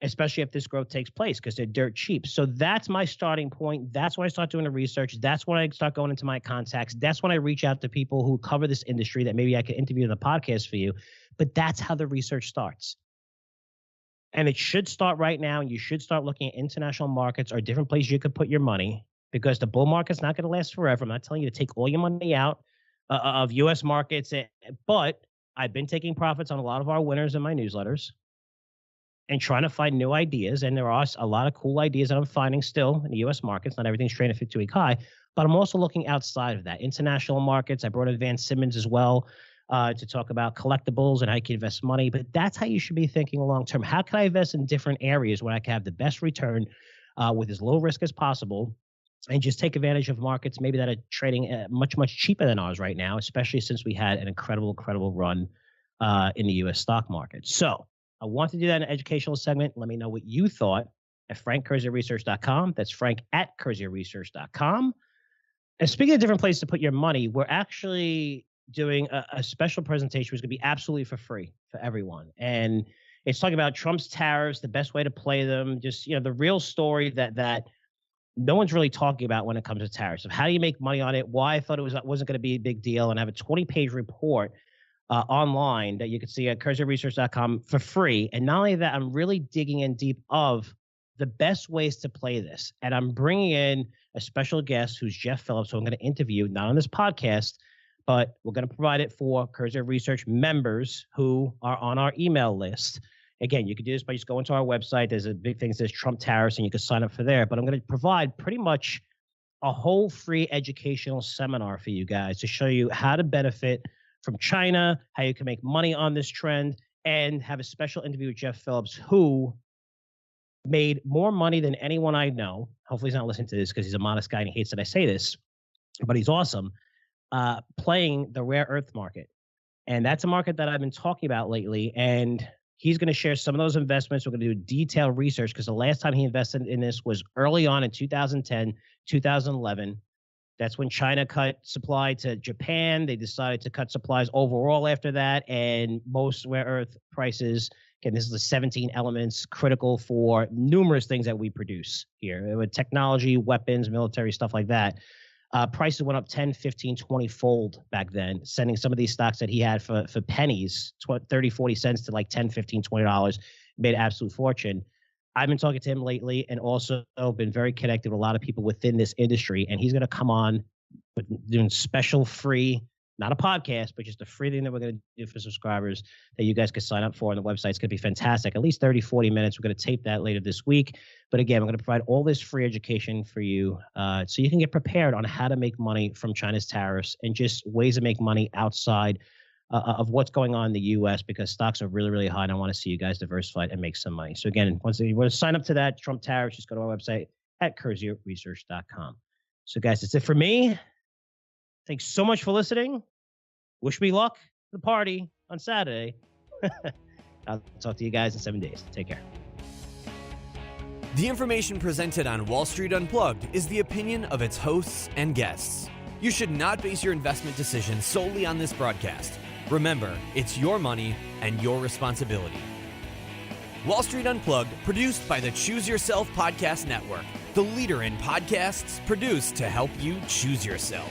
especially if this growth takes place because they're dirt cheap. So that's my starting point. That's when I start doing the research. That's when I start going into my contacts. That's when I reach out to people who cover this industry that maybe I could interview in the podcast for you. But that's how the research starts. And it should start right now. And you should start looking at international markets or different places you could put your money because the bull market's not going to last forever. I'm not telling you to take all your money out of U.S. markets, but I've been taking profits on a lot of our winners in my newsletters and trying to find new ideas. And there are a lot of cool ideas that I'm finding still in the U.S. markets. Not everything's trading at 52-week high, But I'm also looking outside of that. International markets. I brought in Van Simmons as well to talk about collectibles and how you can invest money. But that's how you should be thinking long term. How can I invest in different areas where I can have the best return with as low risk as possible, and just take advantage of markets maybe that are trading much, much cheaper than ours right now, especially since we had an incredible run in the U.S. stock market. So I want to do that in an educational segment. Let me know what you thought at frankcurzioresearch.com. That's Frank at curzioresearch.com. And speaking of different places to put your money, we're actually doing a special presentation which is going to be absolutely for free for everyone. And it's talking about Trump's tariffs, the best way to play them, just, the real story that no one's really talking about when it comes to tariffs. Of how do you make money on it, why I thought it wasn't going to be a big deal, and I have a 20-page report online that you can see at curzioresearch.com for free. And not only that, I'm really digging in deep of the best ways to play this. And I'm bringing in a special guest who's Jeff Phillips, who I'm going to interview, not on this podcast, but we're going to provide it for Curzio Research members who are on our email list. Again, you can do this by just going to our website. There's a big thing that says Trump tariffs, and you can sign up for there. But I'm going to provide pretty much a whole free educational seminar for you guys to show you how to benefit from China, how you can make money on this trend, and have a special interview with Jeff Phillips, who made more money than anyone I know. Hopefully he's not listening to this because he's a modest guy and he hates that I say this, but he's awesome, playing the rare earth market. And that's a market that I've been talking about lately. And he's going to share some of those investments. We're going to do detailed research because the last time he invested in this was early on in 2010, 2011. That's when China cut supply to Japan. They decided to cut supplies overall after that. And most rare earth prices, again, this is the 17 elements critical for numerous things that we produce here with technology, weapons, military, stuff like that. Prices went up 10, 15, 20-fold back then, sending some of these stocks that he had for pennies, 30, 40 cents to like 10, 15, $20, made an absolute fortune. I've been talking to him lately and also been very connected with a lot of people within this industry. And he's going to come on with doing special free, not a podcast, but just a free thing that we're going to do for subscribers that you guys can sign up for on the website. It's going to be fantastic. At least 30, 40 minutes. We're going to tape that later this week. But again, we're going to provide all this free education for you so you can get prepared on how to make money from China's tariffs and just ways to make money outside of what's going on in the U.S. because stocks are really, really high, and I want to see you guys diversified and make some money. So again, once you want to sign up to that Trump tariffs, just go to our website at curzioresearch.com. So guys, that's it for me. Thanks so much for listening. Wish me luck at the party on Saturday. I'll talk to you guys in 7 days. Take care. The information presented on Wall Street Unplugged is the opinion of its hosts and guests. You should not base your investment decisions solely on this broadcast. Remember, it's your money and your responsibility. Wall Street Unplugged, produced by the Choose Yourself Podcast Network, the leader in podcasts produced to help you choose yourself.